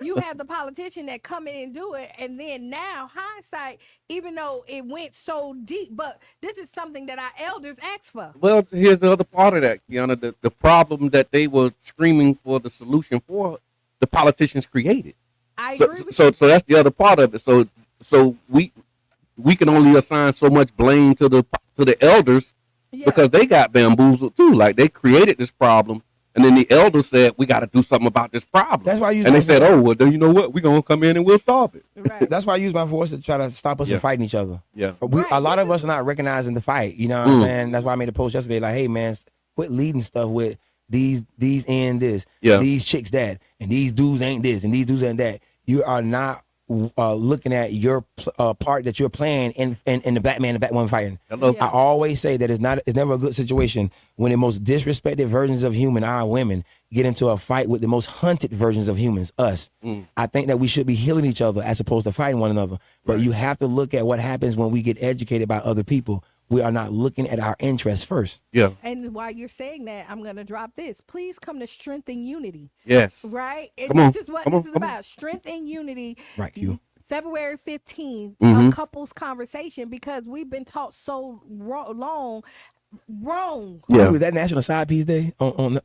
Speaker 2: you have the politician that come in and do it. And then now, hindsight, even though it went so deep, but this is something that our elders asked for.
Speaker 1: Well, here's the other part of that, Qiana. The problem that they were screaming for the solution for, the politicians created.
Speaker 2: I agree with
Speaker 1: you. So that's the other part of it. So we can only assign so much blame to the elders because they got bamboozled too. Like they created this problem, and then the elders said we got to do something about this problem.
Speaker 3: That's why
Speaker 1: they said, "Oh, well, then you know what? We're gonna come in and we'll solve it."
Speaker 2: Right.
Speaker 3: That's why I use my voice to try to stop us from fighting each other.
Speaker 1: Yeah.
Speaker 3: A lot of us are not recognizing the fight. You know what I'm saying? That's why I made a post yesterday. Like, hey man, quit leading stuff with. These ain't this, these chicks that, and these dudes ain't this, and these dudes ain't that. You are not looking at your part that you're playing in the black man and black woman fighting.
Speaker 1: Hello.
Speaker 3: I always say that it's never a good situation when the most disrespected versions of human, our women, get into a fight with the most hunted versions of humans, us. I think that we should be healing each other as opposed to fighting one another. But you have to look at what happens when we get educated by other people. We are not looking at our interests first.
Speaker 1: Yeah.
Speaker 2: And while you're saying that, I'm going to drop this. Please come to Strength and Unity.
Speaker 1: Yes.
Speaker 2: Right? And
Speaker 1: this
Speaker 2: is what this is about. Strength and Unity.
Speaker 3: Right, you.
Speaker 2: February 15th, a couples conversation because we've been taught so long. Wrong.
Speaker 3: Yeah. Was that National Side Piece Day on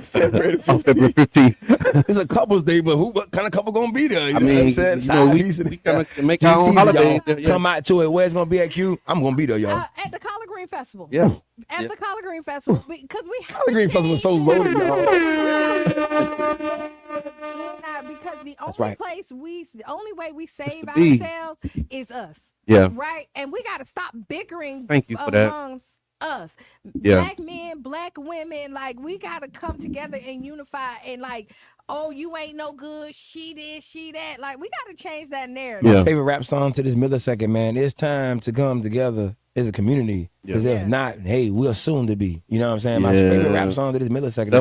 Speaker 1: February 15th?
Speaker 3: It's a couples day, but what kind of couple gonna be there?
Speaker 1: I mean, we kind of make our own holiday.
Speaker 3: Come out to it. Where it's gonna be at Q? I'm gonna be there, y'all.
Speaker 2: At the Collard Green Green Festival.
Speaker 1: Yeah.
Speaker 2: At the Collard Green Festival, because we have
Speaker 3: Collard Green Festival was so loaded, y'all.
Speaker 2: Because the
Speaker 3: That's
Speaker 2: only
Speaker 3: right.
Speaker 2: place the only way we save
Speaker 1: to be.
Speaker 2: ourselves is us.
Speaker 1: Yeah.
Speaker 2: Right? And we got to stop bickering
Speaker 1: Thank you for that.
Speaker 2: amongst us.
Speaker 1: Yeah.
Speaker 2: Black men, black women, like we got to come together and unify and like, oh, you ain't no good, she this, she that. Like we got to change that narrative.
Speaker 1: Yeah.
Speaker 3: My favorite rap song to this millisecond, man. It's time to come together as a community. Because if not, hey, we're soon to be. You know what I'm saying? My favorite rap song to this millisecond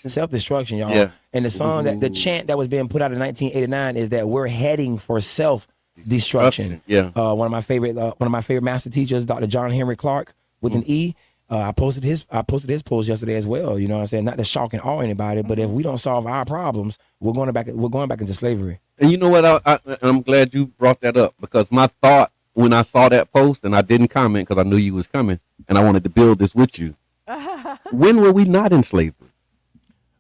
Speaker 3: is self-destruction, y'all.
Speaker 1: Yeah.
Speaker 3: And the song the chant that was being put out in 1989 is that we're heading for self-destruction.
Speaker 1: Yeah.
Speaker 3: One of my favorite master teachers, Dr. John Henry Clark with an E. I posted his post yesterday as well. You know what I'm saying? Not to shock and awe anybody, but if we don't solve our problems, we're going back into slavery.
Speaker 1: And you know what? I'm glad you brought that up, because my thought when I saw that post, and I didn't comment because I knew you was coming, and I wanted to build this with you. When were we not in slavery?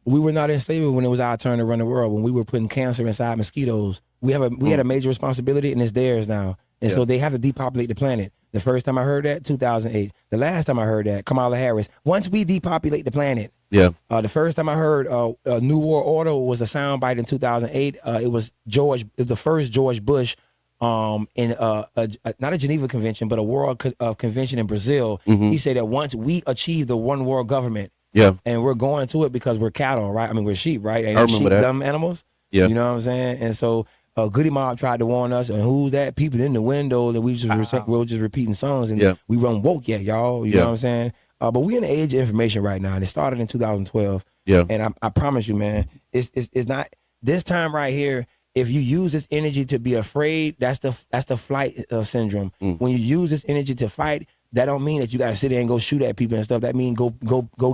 Speaker 3: We were not in slavery when it was our turn to run the world. When we were putting cancer inside mosquitoes, we had a major responsibility, and it's theirs now. And so they have to depopulate the planet. The first time I heard that, 2008. The last time I heard that, Kamala Harris. Once we depopulate the planet.
Speaker 1: Yeah.
Speaker 3: The first time I heard a New World Order was a soundbite in 2008. It was the first George Bush in not a Geneva Convention, but a World Convention in Brazil. He said that once we achieve the one world government, and we're going to it because we're cattle, right? I mean, we're sheep, right? And
Speaker 1: I remember
Speaker 3: sheep,
Speaker 1: that.
Speaker 3: dumb animals.
Speaker 1: Yeah.
Speaker 3: You know what I'm saying? And so Goody Mob tried to warn us, and who's that? People in the window that we were just repeating songs, and we run woke yet, y'all. You know what I'm saying? But we're in the age of information right now, and it started in 2012. Yeah. And I promise you, man, it's not this time right here. If you use this energy to be afraid, that's the flight syndrome. When you use this energy to fight, that don't mean that you gotta sit there and go shoot at people and stuff. That means go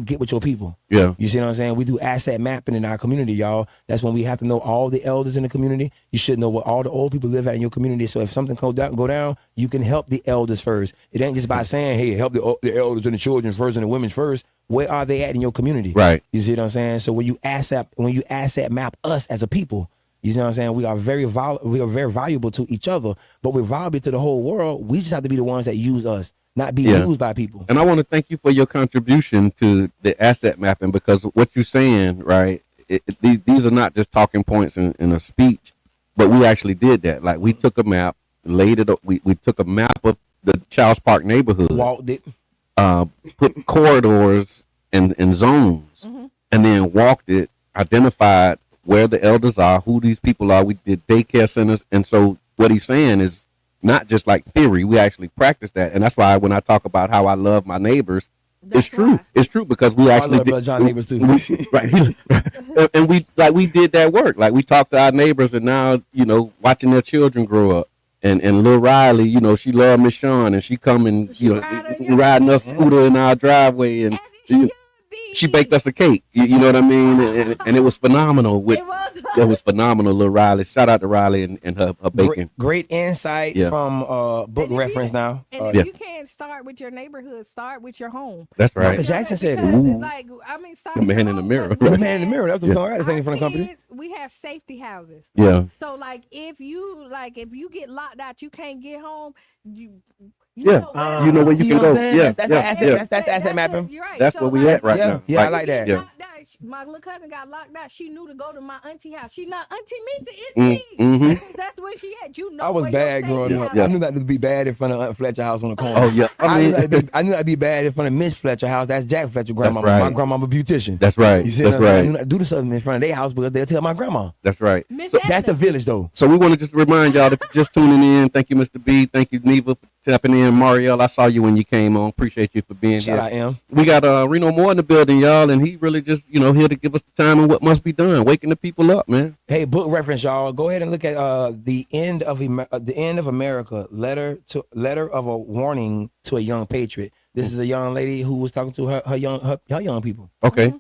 Speaker 3: get with your people. Yeah. You see what I'm saying? We do asset mapping in our community, y'all. That's when we have to know all the elders in the community. You should know what all the old people live at in your community. So if something go down, you can help the elders first. It ain't just by saying, hey, help the elders and the children first and the women first. Where are they at in your community? Right. You see what I'm saying? So when you asset map us as a people, you see what I'm saying? We are very valuable to each other, but we're valuable to the whole world. We just have to be the ones that use us, not be used by people.
Speaker 1: And I want to thank you for your contribution to the asset mapping, because what you're saying, right, these are not just talking points in a speech, but we actually did that. Like we took a map, laid it up. We took a map of the Charles Park neighborhood, walked it, put corridors and zones, and then walked it, identified where the elders are, who these people are. We did daycare centers. And so what he's saying is not just like theory. We actually practice that. And that's why when I talk about how I love my neighbors, it's true. It's true, because we actually did. John neighbors too. Right. And we did that work. Like we talked to our neighbors, and now, watching their children grow up. And Lil Riley, she loved Miss Shawn, and she come and, riding us scooter in our driveway, and she baked us a cake. You know what I mean? And it was phenomenal. It was phenomenal, Lil Riley. Shout out to Riley and her baking.
Speaker 3: Great insight from book reference now.
Speaker 2: And if you can't start with your neighborhood, start with your home.
Speaker 1: That's right.
Speaker 3: Michael Jackson said it.
Speaker 1: The man in the mirror.
Speaker 3: The man in the mirror. That was the song I had to sing from the company.
Speaker 2: We have safety houses.
Speaker 1: Yeah.
Speaker 2: So if you get locked out, you can't get home. You
Speaker 1: know where you can go. Yeah,
Speaker 3: that's asset mapping.
Speaker 2: Right.
Speaker 1: That's where we at right now.
Speaker 3: Yeah, I like that.
Speaker 1: Yeah.
Speaker 2: My little cousin got locked out. She knew to go to my auntie house. She not Auntie Mita, it's me. That's where she at.
Speaker 3: I was bad growing up. I knew that to be bad in front of Aunt Fletcher house on the corner.
Speaker 1: Oh yeah.
Speaker 3: I knew that'd be bad in front of Miss Fletcher house. That's Jack Fletcher grandma.
Speaker 1: Right.
Speaker 3: My grandmama a beautician.
Speaker 1: That's right.
Speaker 3: You see
Speaker 1: that's right.
Speaker 3: I knew not to do something in front of their house because they'll tell my grandma.
Speaker 1: That's right.
Speaker 3: So that's the village though.
Speaker 1: So we want to just remind y'all, if you're just tuning in, thank you, Mr. B. Thank you, Neva, for tapping in. Marielle, I saw you when you came on. Appreciate you for being here.
Speaker 3: I am.
Speaker 1: We got Reno Moore in the building, y'all, and he really just, here to give us the time and what must be done, waking the people up, man.
Speaker 3: Hey, book reference, y'all. Go ahead and look at the end of America, letter of a warning to a young patriot. This is a young lady who was talking to her young people.
Speaker 1: Okay.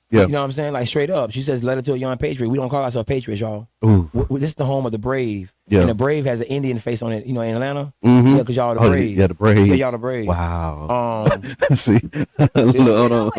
Speaker 1: Yeah.
Speaker 3: You know what I'm saying? Like straight up. She says, letter to a young patriot. We don't call ourselves patriots, y'all. This is the home of the brave. Yeah. And the brave has an Indian face on it, in Atlanta. Yeah, because y'all the brave.
Speaker 1: Yeah, the brave.
Speaker 3: Yeah, y'all the brave.
Speaker 1: Wow. See. Hold on.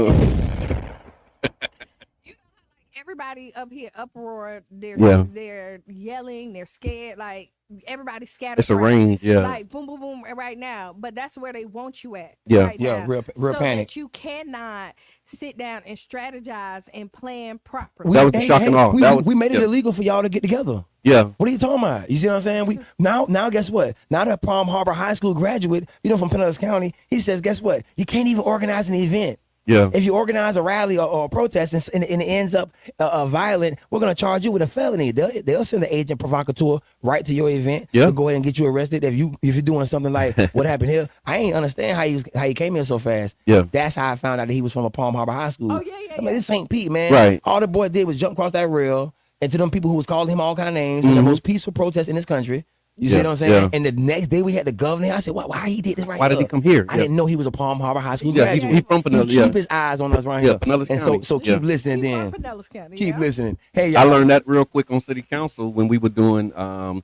Speaker 2: everybody up here uproar.
Speaker 1: Yeah.
Speaker 2: They're yelling. They're scared. Like everybody's scattered.
Speaker 1: It's a
Speaker 2: right.
Speaker 1: range, yeah.
Speaker 2: Like boom, boom, boom, right now. But that's where they want you at.
Speaker 1: Yeah.
Speaker 2: Right
Speaker 3: Yeah,
Speaker 2: now.
Speaker 3: real
Speaker 2: so
Speaker 3: panic.
Speaker 2: that you cannot sit down and strategize and plan properly.
Speaker 1: That was the shocking off.
Speaker 3: We made it illegal for y'all to get together.
Speaker 1: Yeah.
Speaker 3: What are you talking about? You see what I'm saying? We now guess what? Now that Palm Harbor High School graduate, from Pinellas County, he says, guess what? You can't even organize an event.
Speaker 1: Yeah.
Speaker 3: If you organize a rally or a protest and it ends up violent, we're gonna charge you with a felony. They'll send an agent provocateur right to your event.
Speaker 1: Yeah.
Speaker 3: To go ahead and get you arrested if you're doing something like what happened here. I ain't understand how he came here so fast.
Speaker 1: Yeah.
Speaker 3: That's how I found out that he was from a Palm Harbor High School.
Speaker 2: Oh, yeah.
Speaker 3: I mean, it's St. Pete, man.
Speaker 1: Right.
Speaker 3: All the boy did was jump across that rail, and to them people who was calling him all kind of names, in the most peaceful protest in this country. You see what I'm saying?
Speaker 1: Yeah.
Speaker 3: And the next day we had the governor. I said, why he did this right
Speaker 1: Why
Speaker 3: here?
Speaker 1: did he come here?
Speaker 3: I didn't know he was a Palm Harbor High School
Speaker 1: Yeah,
Speaker 3: graduate.
Speaker 1: he's from Pinellas,
Speaker 3: He keep his eyes on us right
Speaker 1: Yeah,
Speaker 3: here.
Speaker 1: Pinellas
Speaker 3: And
Speaker 1: County.
Speaker 3: so keep
Speaker 1: Yeah.
Speaker 3: listening
Speaker 2: He's
Speaker 3: then.
Speaker 2: from Pinellas County.
Speaker 3: Keep
Speaker 2: yeah.
Speaker 3: listening. Hey,
Speaker 1: I
Speaker 3: y'all.
Speaker 1: learned that real quick on city council when we were doing a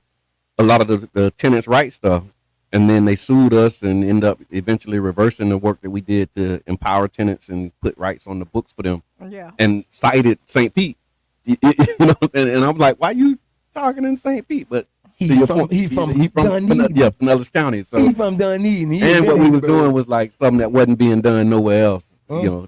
Speaker 1: lot of the tenants' rights stuff. And then they sued us and end up eventually reversing the work that we did to empower tenants and put rights on the books for them.
Speaker 2: Yeah.
Speaker 1: And cited St. Pete. You know what I'm saying? And I'm like, why you targeting St. Pete? But
Speaker 3: He
Speaker 1: to your
Speaker 3: from-
Speaker 1: point,
Speaker 3: he from Dunedin.
Speaker 1: Pinellas County. So
Speaker 3: He from Dunedin. He
Speaker 1: and
Speaker 3: ain't
Speaker 1: what
Speaker 3: been
Speaker 1: we
Speaker 3: here,
Speaker 1: was
Speaker 3: bro.
Speaker 1: doing was like something that wasn't being done nowhere else.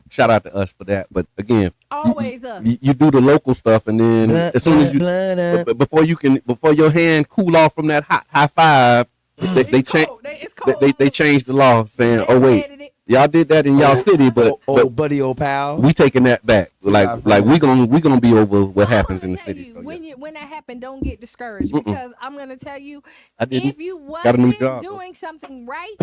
Speaker 1: Shout out to us for that. But again,
Speaker 2: Always us.
Speaker 1: you do the local stuff, and then
Speaker 3: Blah,
Speaker 1: as soon as you
Speaker 3: blah, blah.
Speaker 1: before your hand cool off from that hot high five, they
Speaker 2: It's
Speaker 1: change
Speaker 2: cold. It's cold.
Speaker 1: they changed the law saying, oh wait,
Speaker 2: edited it.
Speaker 1: y'all did that in y'all city, but
Speaker 3: buddy, old pal.
Speaker 1: we taking that back. Like we gonna be over what happens
Speaker 2: I'm
Speaker 1: in the
Speaker 2: gonna
Speaker 1: city.
Speaker 2: tell
Speaker 1: So,
Speaker 2: you, when that happened, don't get discouraged because I'm gonna tell you,
Speaker 1: I didn't.
Speaker 2: if you
Speaker 1: Got a new
Speaker 2: wasn't
Speaker 1: job,
Speaker 2: doing something right,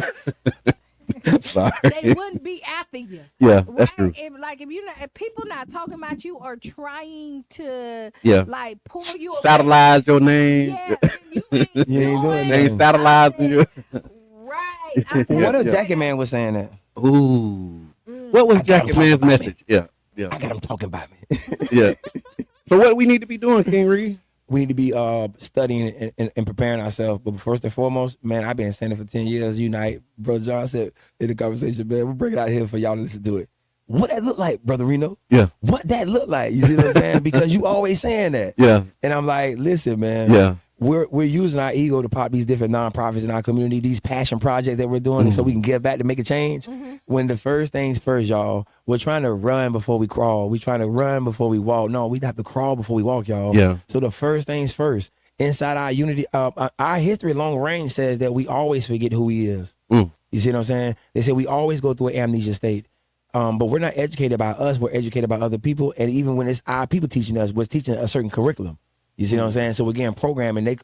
Speaker 1: Sorry.
Speaker 2: they wouldn't be after you.
Speaker 1: Yeah, that's true.
Speaker 2: If people not talking about you or trying to like pull you away,
Speaker 1: Satellite your name.
Speaker 2: yeah, you ain't
Speaker 3: You ain't
Speaker 2: doing
Speaker 3: doing
Speaker 1: They ain't
Speaker 3: nothing.
Speaker 1: satellizing you.
Speaker 2: right. I'm
Speaker 3: What
Speaker 2: telling
Speaker 3: if
Speaker 2: you.
Speaker 3: Jacket Man was saying that?
Speaker 1: Ooh. What was
Speaker 3: I got him
Speaker 1: Jacket
Speaker 3: talking
Speaker 1: Man's
Speaker 3: about
Speaker 1: message? Yeah.
Speaker 3: I got him talking about me.
Speaker 1: Yeah. So what we need to be doing, King Reed?
Speaker 3: We need to be studying and preparing ourselves. But first and foremost, man, I've been saying it for 10 years. Unite. Brother John said in the conversation, man, we'll bring it out here for y'all to listen to it. What that look like, Brother Reno?
Speaker 1: Yeah.
Speaker 3: What that look like? You see what I'm saying? Because you always saying that.
Speaker 1: Yeah.
Speaker 3: And I'm like, listen, man.
Speaker 1: Yeah.
Speaker 3: We're using our ego to pop these different nonprofits in our community, these passion projects that we're doing, so we can give back to make a change. When the first things first, y'all, we're trying to run before we crawl. We're trying to run before we walk. No, we have to crawl before we walk, y'all.
Speaker 1: Yeah.
Speaker 3: So the first things first. Inside our unity, our history long range says that we always forget who he is. You see what I'm saying? They say we always go through an amnesia state. But we're not educated about us. We're educated about other people. And even when it's our people teaching us, we're teaching a certain curriculum. You see what I'm saying? So again, programming, they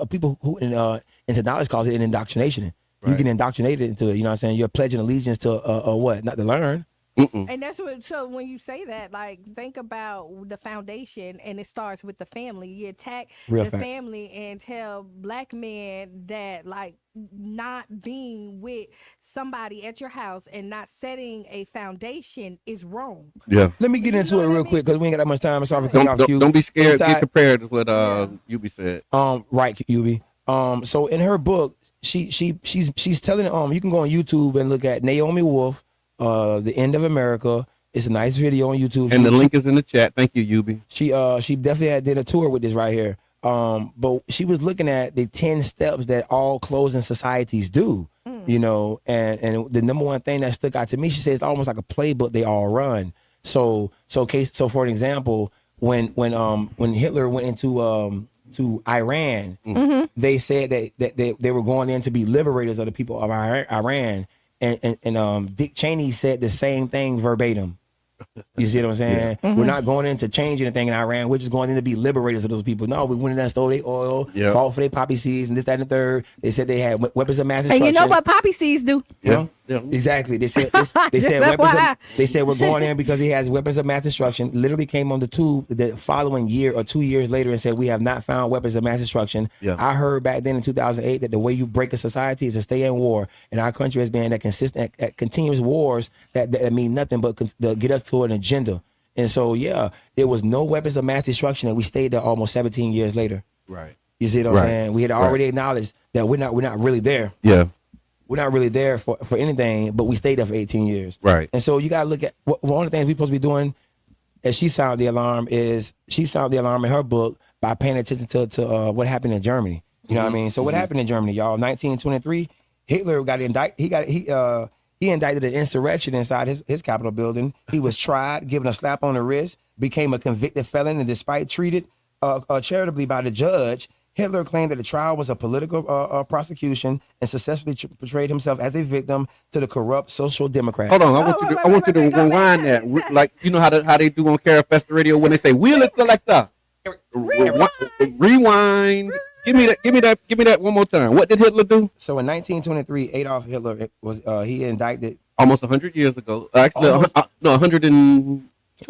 Speaker 3: people who into knowledge calls it an indoctrination. You can indoctrinate it into, you know what I'm saying? You're pledging allegiance to what? Not to learn.
Speaker 2: And that's what. So when you say that, like, think about the foundation, and it starts with the family. You attack
Speaker 3: Real
Speaker 2: the
Speaker 3: facts.
Speaker 2: family and tell black men that, like, not being with somebody at your house and not setting a foundation is wrong.
Speaker 1: Yeah.
Speaker 3: Let me get into it real quick because we ain't got that much time. I'm sorry for cutting off you.
Speaker 1: Don't be scared.
Speaker 3: Inside-
Speaker 1: Get prepared to what Yubi said.
Speaker 3: Right, Yubi. So in her book, she's telling you can go on YouTube and look at Naomi Wolf, The End of America. It's a nice video on YouTube.
Speaker 1: And the link is in the chat. Thank you, Yubi.
Speaker 3: She definitely did a tour with this right here. But she was looking at the 10 steps that all closing societies do. You know, and the number one thing that stuck out to me, she says it's almost like a playbook they all run. So for an example, when Hitler went into to Iran, they said that they were going in to be liberators of the people of Iran, and Dick Cheney said the same thing verbatim. You see what I'm saying? We're not going in to change anything in Iran. We're just going in to be liberators of those people. No, we went in there and stole their oil, fought for their poppy seeds, and this, that, and the third. They said they had weapons of mass destruction.
Speaker 2: And you know what poppy seeds do?
Speaker 3: Yeah. Exactly. They said they said we're going in because he has weapons of mass destruction. Literally came on the tube the following year or 2 years later and said we have not found weapons of mass destruction.
Speaker 1: Yeah.
Speaker 3: I heard back then in 2008 that the way you break a society is to stay in war, and our country has been at consistent, at continuous wars that mean nothing but to get us to an agenda. And so there was no weapons of mass destruction, and we stayed there almost 17 years later.
Speaker 1: Right.
Speaker 3: You see what I'm saying? We had already acknowledged that we're not really there.
Speaker 1: Yeah.
Speaker 3: We're not really there for anything, but we stayed there for 18 years.
Speaker 1: Right.
Speaker 3: And so you got to look at one of the things we're supposed to be doing as she sounded the alarm in her book by paying attention to what happened in Germany. You know what I mean? So what happened in Germany, y'all? 1923, Hitler got indicted. He indicted an insurrection inside his Capitol building. He was tried, given a slap on the wrist, became a convicted felon, and despite treated charitably by the judge, Hitler claimed that the trial was a political prosecution and successfully portrayed himself as a victim to the corrupt social democrats.
Speaker 1: Hold on, I want you to rewind that, like you know how they do on Cara Festa Radio when they say "Wheel it selector." Rewind. Give me that one more time. What did Hitler do?
Speaker 3: So in 1923, Adolf Hitler was he indicted
Speaker 1: almost 100 years ago. Actually, 102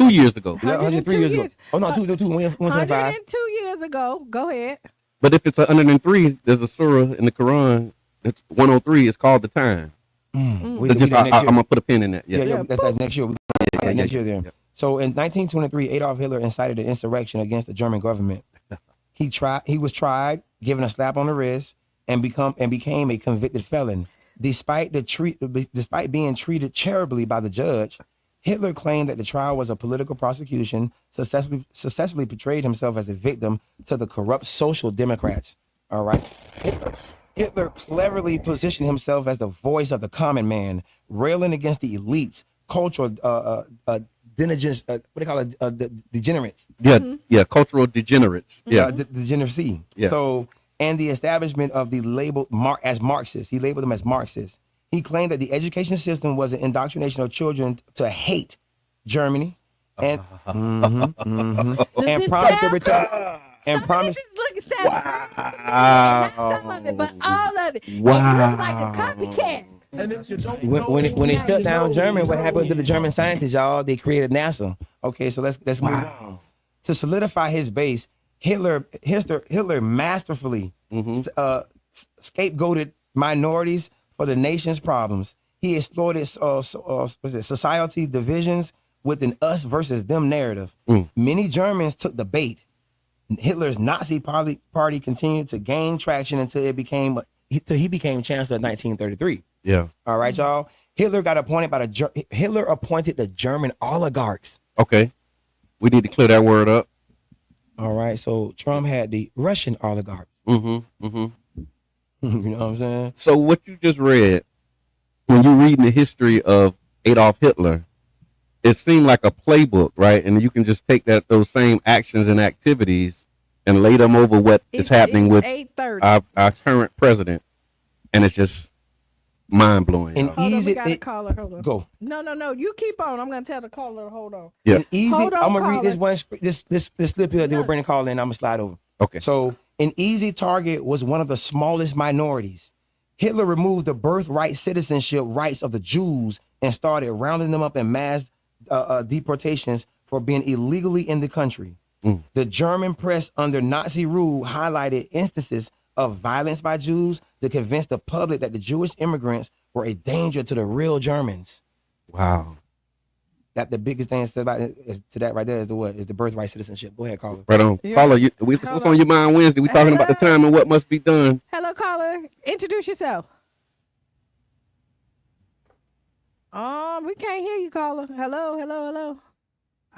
Speaker 1: years ago.
Speaker 3: 103 years ago. Oh no, 125.
Speaker 2: 102 years ago. Go ahead.
Speaker 1: But if it's 103, there's a surah in the Quran. It's 103. It's called the time. I'm gonna put a pin in that.
Speaker 3: Yeah, that's next year. Next year then. So in 1923, Adolf Hitler incited an insurrection against the German government. He was tried, given a slap on the wrist, and became a convicted felon. Despite being treated charitably by the judge, Hitler claimed that the trial was a political prosecution, successfully portrayed himself as a victim to the corrupt social democrats. All right. Hitler cleverly positioned himself as the voice of the common man, railing against the elites, cultural degenerates. What they call it? Degenerates.
Speaker 1: Yeah, cultural degenerates. Yeah,
Speaker 3: degeneracy.
Speaker 1: Yeah.
Speaker 3: So, and the establishment of the label as Marxists. He labeled them as Marxists. He claimed that the education system was an indoctrination of children to hate Germany, and and promised to return. And promised.
Speaker 2: Wow. Some of it, but all of it.
Speaker 1: Wow.
Speaker 2: It looks like a copycat.
Speaker 3: When they shut down Germany, what happened to the German scientists, y'all? They created NASA. Okay, so let's move on. To solidify his base, Hitler masterfully scapegoated minorities for the nation's problems. He exploited society divisions with an us versus them narrative. Many Germans took the bait. Hitler's Nazi party continued to gain traction until he became chancellor in 1933.
Speaker 1: Yeah.
Speaker 3: All right, y'all. Hitler appointed the German oligarchs.
Speaker 1: Okay. We need to clear that word up.
Speaker 3: All right. So Trump had the Russian oligarchs. You know what I'm saying?
Speaker 1: So what you just read, when you're reading the history of Adolf Hitler, it seemed like a playbook, right? And you can just take those same actions and activities and lay them over what is happening with our current president. And it's just mind blowing.
Speaker 3: And easy.
Speaker 2: Got a caller. Hold on.
Speaker 3: Go.
Speaker 2: No. You keep on. I'm gonna tell the caller. Hold on.
Speaker 1: Yeah.
Speaker 3: And easy.
Speaker 2: Hold on,
Speaker 3: I'm gonna read
Speaker 2: caller.
Speaker 3: this slip here. They were bringing a call in. I'm gonna slide over.
Speaker 1: Okay.
Speaker 3: So an easy target was one of the smallest minorities. Hitler removed the birthright citizenship rights of the Jews and started rounding them up in mass deportations for being illegally in the country. The German press under Nazi rule highlighted instances of violence by Jews to convince the public that the Jewish immigrants were a danger to the real Germans.
Speaker 1: Wow.
Speaker 3: That the biggest thing to that right there is the birthright citizenship. Go ahead, caller.
Speaker 1: Right on.
Speaker 2: Yeah.
Speaker 1: Caller, what's on your mind Wednesday? We talking about the time and what must be done.
Speaker 2: Hello, caller. Introduce yourself. We can't hear you, caller. Hello.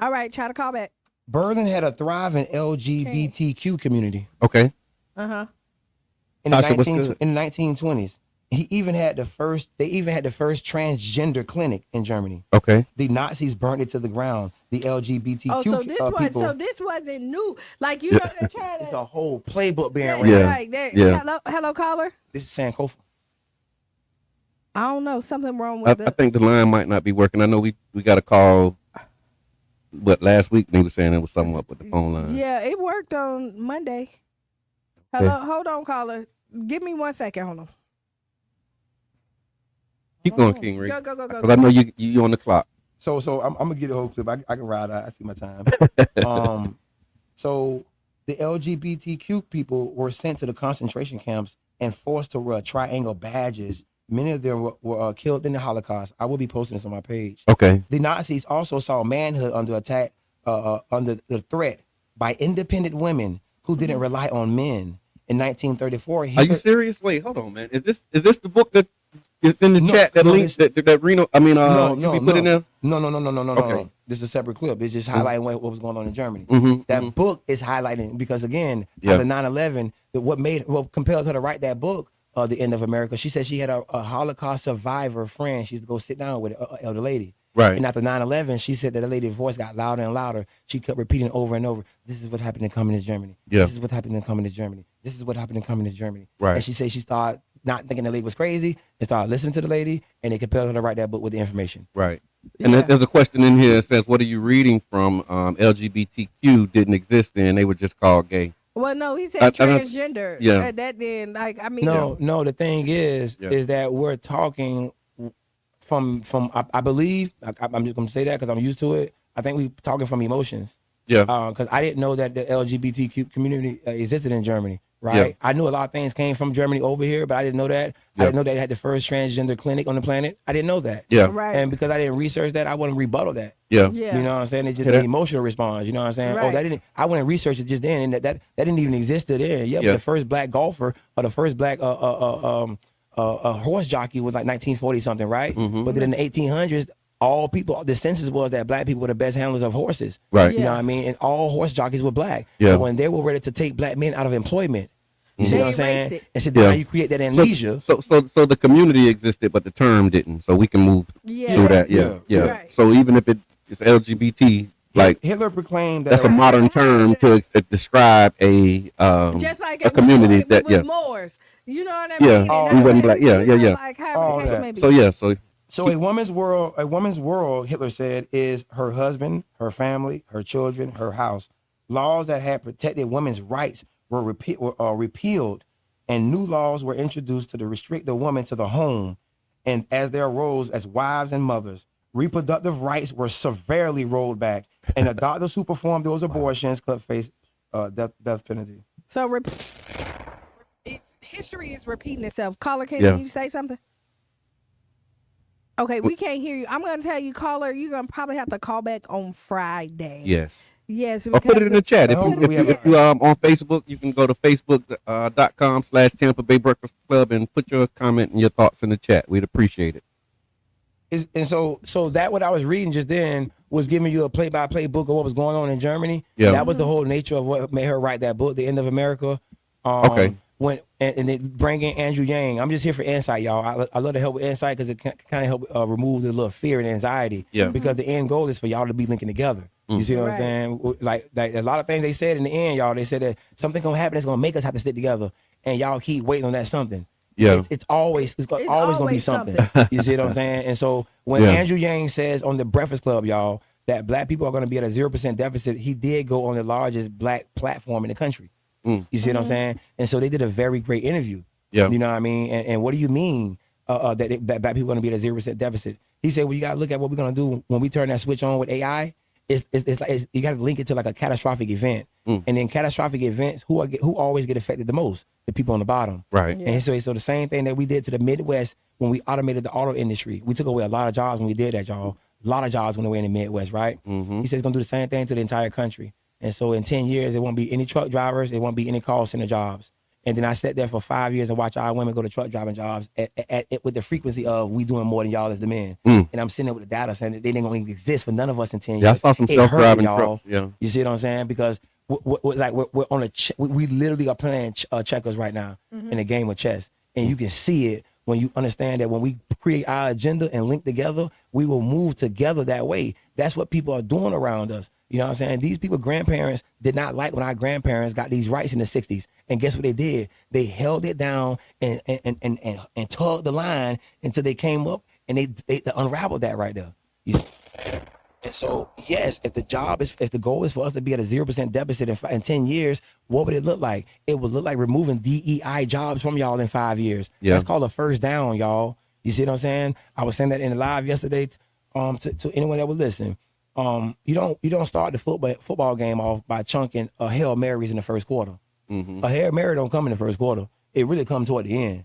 Speaker 2: All right, try to call back.
Speaker 3: Berlin had a thriving LGBTQ community.
Speaker 1: Okay.
Speaker 3: In the 1920s. They even had the first transgender clinic in Germany.
Speaker 1: Okay.
Speaker 3: The Nazis burned it to the ground. The LGBTQ people.
Speaker 2: So this wasn't new. Like they're trying to.
Speaker 3: It's a whole playbook being
Speaker 2: Right.
Speaker 1: Yeah.
Speaker 2: Hello, caller.
Speaker 3: This is Sankofa.
Speaker 2: I don't know. Something wrong with
Speaker 1: I think the line might not be working. I know we got a call. Last week they were saying there was something up with the phone line.
Speaker 2: Yeah, it worked on Monday. Hello, hold on, caller. Give me 1 second. Hold on.
Speaker 1: Keep going, King Ray.
Speaker 2: Go.
Speaker 1: Because I know you on the clock.
Speaker 3: So I'm gonna get a whole clip. I can ride. I see my time. So the LGBTQ people were sent to the concentration camps and forced to wear triangle badges. Many of them were killed in the Holocaust. I will be posting this on my page.
Speaker 1: Okay.
Speaker 3: The Nazis also saw manhood under attack, under the threat by independent women who didn't rely on men. In 1934,
Speaker 1: Are you serious? Wait, hold on, man. Is this the book that It's in the chat. That link that Reno. I mean, you be put in there.
Speaker 3: No. This is a separate clip. It's just highlighting what was going on in Germany. That book is highlighting because again, after 9/11, what compelled her to write that book, The End of America. She said she had a Holocaust survivor friend. She used to go sit down with an elder lady.
Speaker 1: Right.
Speaker 3: And after 9/11, she said that the lady's voice got louder and louder. She kept repeating over and over, "This is what happened in communist Germany.
Speaker 1: Yeah.
Speaker 3: This is what happened in communist Germany. This is what happened in communist Germany."
Speaker 1: Right.
Speaker 3: And she said she started not thinking the lady was crazy and started listening to the lady, and it compelled her to write that book with the information.
Speaker 1: Right. And there's a question in here that says, what are you reading from? LGBTQ didn't exist then. They were just called gay.
Speaker 2: Well, no, he said transgender.
Speaker 1: Yeah.
Speaker 2: That then, like, I mean.
Speaker 3: No, the thing is that we're talking from I believe, I'm just going to say that because I'm used to it. I think we're talking from emotions.
Speaker 1: Yeah.
Speaker 3: Because I didn't know that the LGBTQ community existed in Germany. Right.
Speaker 1: Yeah.
Speaker 3: I knew a lot of things came from Germany over here, but I didn't know that.
Speaker 1: Yeah.
Speaker 3: I didn't know they had the first transgender clinic on the planet. I didn't know that.
Speaker 1: Yeah.
Speaker 2: Right.
Speaker 3: And because I didn't research that, I wouldn't rebuttal that.
Speaker 1: Yeah.
Speaker 2: Yeah.
Speaker 3: You know what I'm saying? It's just an emotional response. You know what I'm saying?
Speaker 2: Right.
Speaker 3: Oh, that didn't. I wouldn't research it just then, and that didn't even exist then. Yeah. But the first black golfer or the first black horse jockey was like 1940 something, right? But then in the 1800s, all people, the census was that black people were the best handlers of horses.
Speaker 1: Right.
Speaker 3: You know what I mean? And all horse jockeys were black.
Speaker 1: Yeah.
Speaker 3: But when they were ready to take black men out of employment, you see what I'm saying?
Speaker 2: It.
Speaker 3: And so then how you create that amnesia.
Speaker 1: So the community existed, but the term didn't. So we can move through that. Yeah.
Speaker 2: Right.
Speaker 1: So even if it's LGBT, like
Speaker 3: Hitler proclaimed that
Speaker 1: that's a modern term to describe
Speaker 2: just like
Speaker 1: a community that
Speaker 2: Moors. You know what I mean?
Speaker 1: Yeah. We wasn't black. Yeah.
Speaker 2: Like how the case may be.
Speaker 3: So a woman's world, Hitler said, is her husband, her family, her children, her house. Laws that had protected women's rights were repealed, and new laws were introduced to restrict the woman to the home, and as their roles as wives and mothers. Reproductive rights were severely rolled back, and the doctors who performed those abortions could face death penalty.
Speaker 2: So history is repeating itself. Caller, can you say something? Okay, we can't hear you. I'm going to tell you, caller, you're going to probably have to call back on Friday.
Speaker 1: Yes.
Speaker 2: Or
Speaker 1: put it in the chat. If you on Facebook, you can go to facebook.com/Tampa Bay Breakfast Club and put your comment and your thoughts in the chat. We'd appreciate it.
Speaker 3: And so that what I was reading just then was giving you a play-by-play book of what was going on in Germany.
Speaker 1: Yeah.
Speaker 3: That was the whole nature of what made her write that book, The End of America.
Speaker 1: Okay.
Speaker 3: And they bring in Andrew Yang. I'm just here for insight, y'all. I love to help with insight because it kind of help remove the little fear and anxiety.
Speaker 1: Yeah.
Speaker 3: Because the end goal is for y'all to be linking together. You see what I'm saying? Like a lot of things they said in the end, y'all. They said that something gonna happen that's gonna make us have to stick together, and y'all keep waiting on that something.
Speaker 1: Yeah.
Speaker 3: It's always gonna be something. You see what I'm saying? And so when Andrew Yang says on the Breakfast Club, y'all, that black people are gonna be at a 0% deficit, he did go on the largest black platform in the country. You see what I'm saying? And so they did a very great interview.
Speaker 1: Yeah.
Speaker 3: You know what I mean? And what do you mean that black people are going to be at a 0% deficit? He said, well, you got to look at what we're going to do when we turn that switch on with AI. It's like you got to link it to like a catastrophic event. And then catastrophic events, who always get affected the most? The people on the bottom.
Speaker 1: Right.
Speaker 3: And so the same thing that we did to the Midwest when we automated the auto industry. We took away a lot of jobs when we did that, y'all. A lot of jobs went away in the Midwest, right? He said he's going to do the same thing to the entire country. And so in 10 years, there won't be any truck drivers. There won't be any call center jobs. And then I sat there for 5 years and watched our women go to truck driving jobs with the frequency of we doing more than y'all as the men. And I'm sitting there with the data saying that they ain't going to even exist for none of us in 10 years.
Speaker 1: Yeah, I saw some self-driving trucks. Yeah.
Speaker 3: You see what I'm saying? Because we're on we literally are playing checkers right now in a game of chess. And you can see it when you understand that when we create our agenda and link together, we will move together that way. That's what people are doing around us. You know what I'm saying? These people, grandparents, did not like when our grandparents got these rights in the 60s. And guess what they did? They held it down and tugged the line until they came up and they unraveled that right there. And so, yes, if the goal is for us to be at a 0% deficit in 10 years, what would it look like? It would look like removing DEI jobs from y'all in 5 years.
Speaker 1: Yeah.
Speaker 3: That's called a first down, y'all. You see what I'm saying? I was saying that in the live yesterday to anyone that would listen. You don't start the football game off by chunking a Hail Marys in the first quarter. A Hail Mary don't come in the first quarter. It really comes toward the end.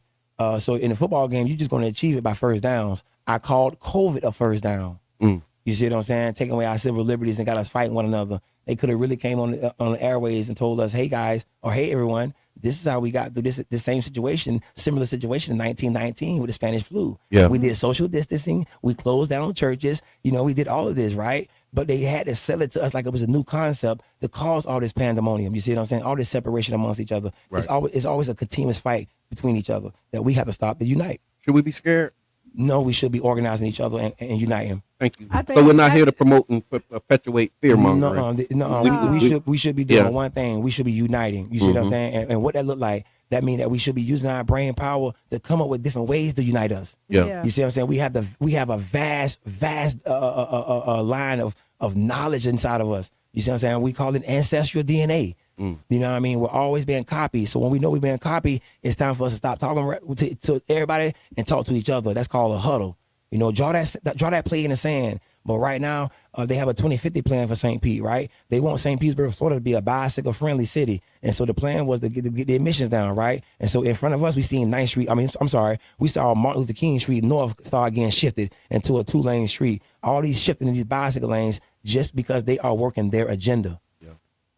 Speaker 3: So in the football game, you're just going to achieve it by first downs. I called COVID a first down. You see what I'm saying? Taking away our civil liberties and got us fighting one another. They could have really came on the airways and told us, hey guys, or hey everyone, This is how we got through this same situation, similar situation in 1919 with the Spanish flu.
Speaker 1: Yeah.
Speaker 3: We did social distancing. We closed down churches. We did all of this, right? But they had to sell it to us like it was a new concept to cause all this pandemonium. You see what I'm saying? All this separation amongst each other.
Speaker 1: Right.
Speaker 3: It's always a continuous fight between each other that we have to stop to unite.
Speaker 1: Should we be scared?
Speaker 3: No, we should be organizing each other and uniting.
Speaker 1: Thank you.
Speaker 2: I think-
Speaker 1: So we're not here to promote and perpetuate fear mongering.
Speaker 3: No, we should be doing
Speaker 1: Yeah.
Speaker 3: one thing. We should be uniting. You see what I'm saying? And what that look like, that means that we should be using our brain power to come up with different ways to unite us.
Speaker 1: Yeah.
Speaker 3: You see what I'm saying? We have a vast line of knowledge inside of us. You see what I'm saying? We call it ancestral DNA. You know what I mean? We're always being copied. So when we know we're being copied, it's time for us to stop talking to everybody and talk to each other. That's called a huddle. Draw that play in the sand. But right now, they have a 2050 plan for St. Pete, right? They want St. Petersburg, Florida to be a bicycle-friendly city. And so the plan was to get the emissions down, right? And so in front of us, we seen 9th Street. We saw Martin Luther King Street North start getting shifted into a 2-lane street. All these shifting in these bicycle lanes just because they are working their agenda. Yeah.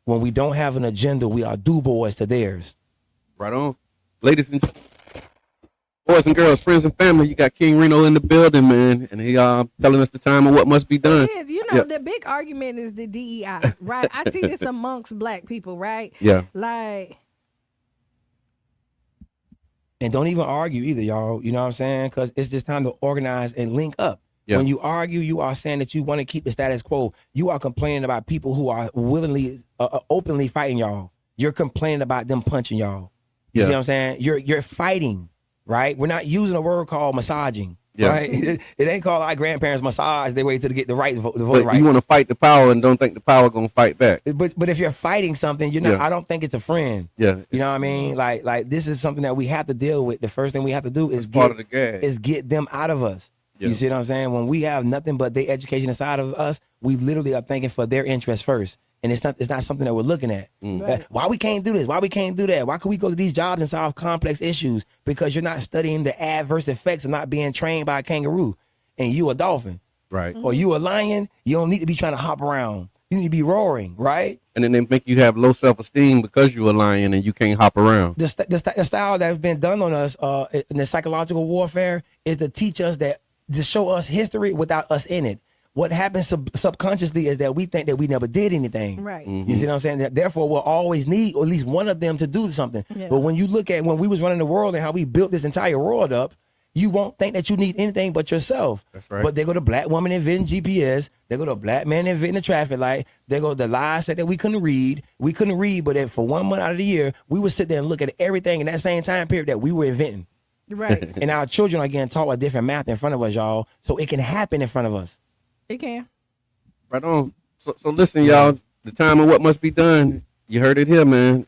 Speaker 3: When we don't have an agenda, we are do boys to theirs.
Speaker 1: Right on. Ladies and boys and girls, friends and family, you got King Reno in the building, man, and he telling us the time and what must be done.
Speaker 2: It is. The big argument is the DEI, right? I see this amongst black people, right?
Speaker 1: Yeah.
Speaker 2: Like,
Speaker 3: and don't even argue either, y'all. You know what I'm saying? Because it's just time to organize and link up.
Speaker 1: Yeah.
Speaker 3: When you argue, you are saying that you want to keep the status quo. You are complaining about people who are willingly, openly fighting y'all. You're complaining about them punching y'all. You see what I'm saying? You're fighting, right? We're not using a word called massaging.
Speaker 1: Yeah.
Speaker 3: Right? It ain't called our grandparents massage their way to get the vote
Speaker 1: But
Speaker 3: right.
Speaker 1: you want to fight the power and don't think the power gonna fight back.
Speaker 3: But if you're fighting something, you're not.
Speaker 1: Yeah.
Speaker 3: I don't think it's a friend.
Speaker 1: Yeah.
Speaker 3: You know what I mean? Like this is something that we have to deal with. The first thing we have to do is
Speaker 1: part of the gag.
Speaker 3: get them out of us.
Speaker 1: Yeah.
Speaker 3: You see what I'm saying? When we have nothing but their education inside of us, we literally are thinking for their interest first. And it's not something that we're looking at.
Speaker 2: Right.
Speaker 3: Why we can't do this? Why we can't do that? Why can we go to these jobs and solve complex issues? Because you're not studying the adverse effects of not being trained by a kangaroo and you a dolphin.
Speaker 1: Right.
Speaker 3: Or you a lion, you don't need to be trying to hop around. You need to be roaring, right?
Speaker 1: And then they make you have low self-esteem because you're a lion and you can't hop around.
Speaker 3: The style that's been done on us in the psychological warfare is to teach us to show us history without us in it. What happens subconsciously is that we think that we never did anything.
Speaker 2: right.
Speaker 3: You see what I'm saying? Therefore, we'll always need at least one of them to do something.
Speaker 2: Yeah.
Speaker 3: But when you look at when we was running the world and how we built this entire world up, you won't think that you need anything but yourself.
Speaker 1: That's right.
Speaker 3: But they go to black woman inventing GPS. They go to black man inventing the traffic light. They go the lies said that we couldn't read. We couldn't read, but for 1 month out of the year, we would sit there and look at everything in that same time period that we were inventing.
Speaker 2: Right.
Speaker 3: And our children are getting taught a different math in front of us, y'all. So it can happen in front of us.
Speaker 2: It can.
Speaker 1: Right on. So listen, y'all, the time and what must be done. You heard it here, man.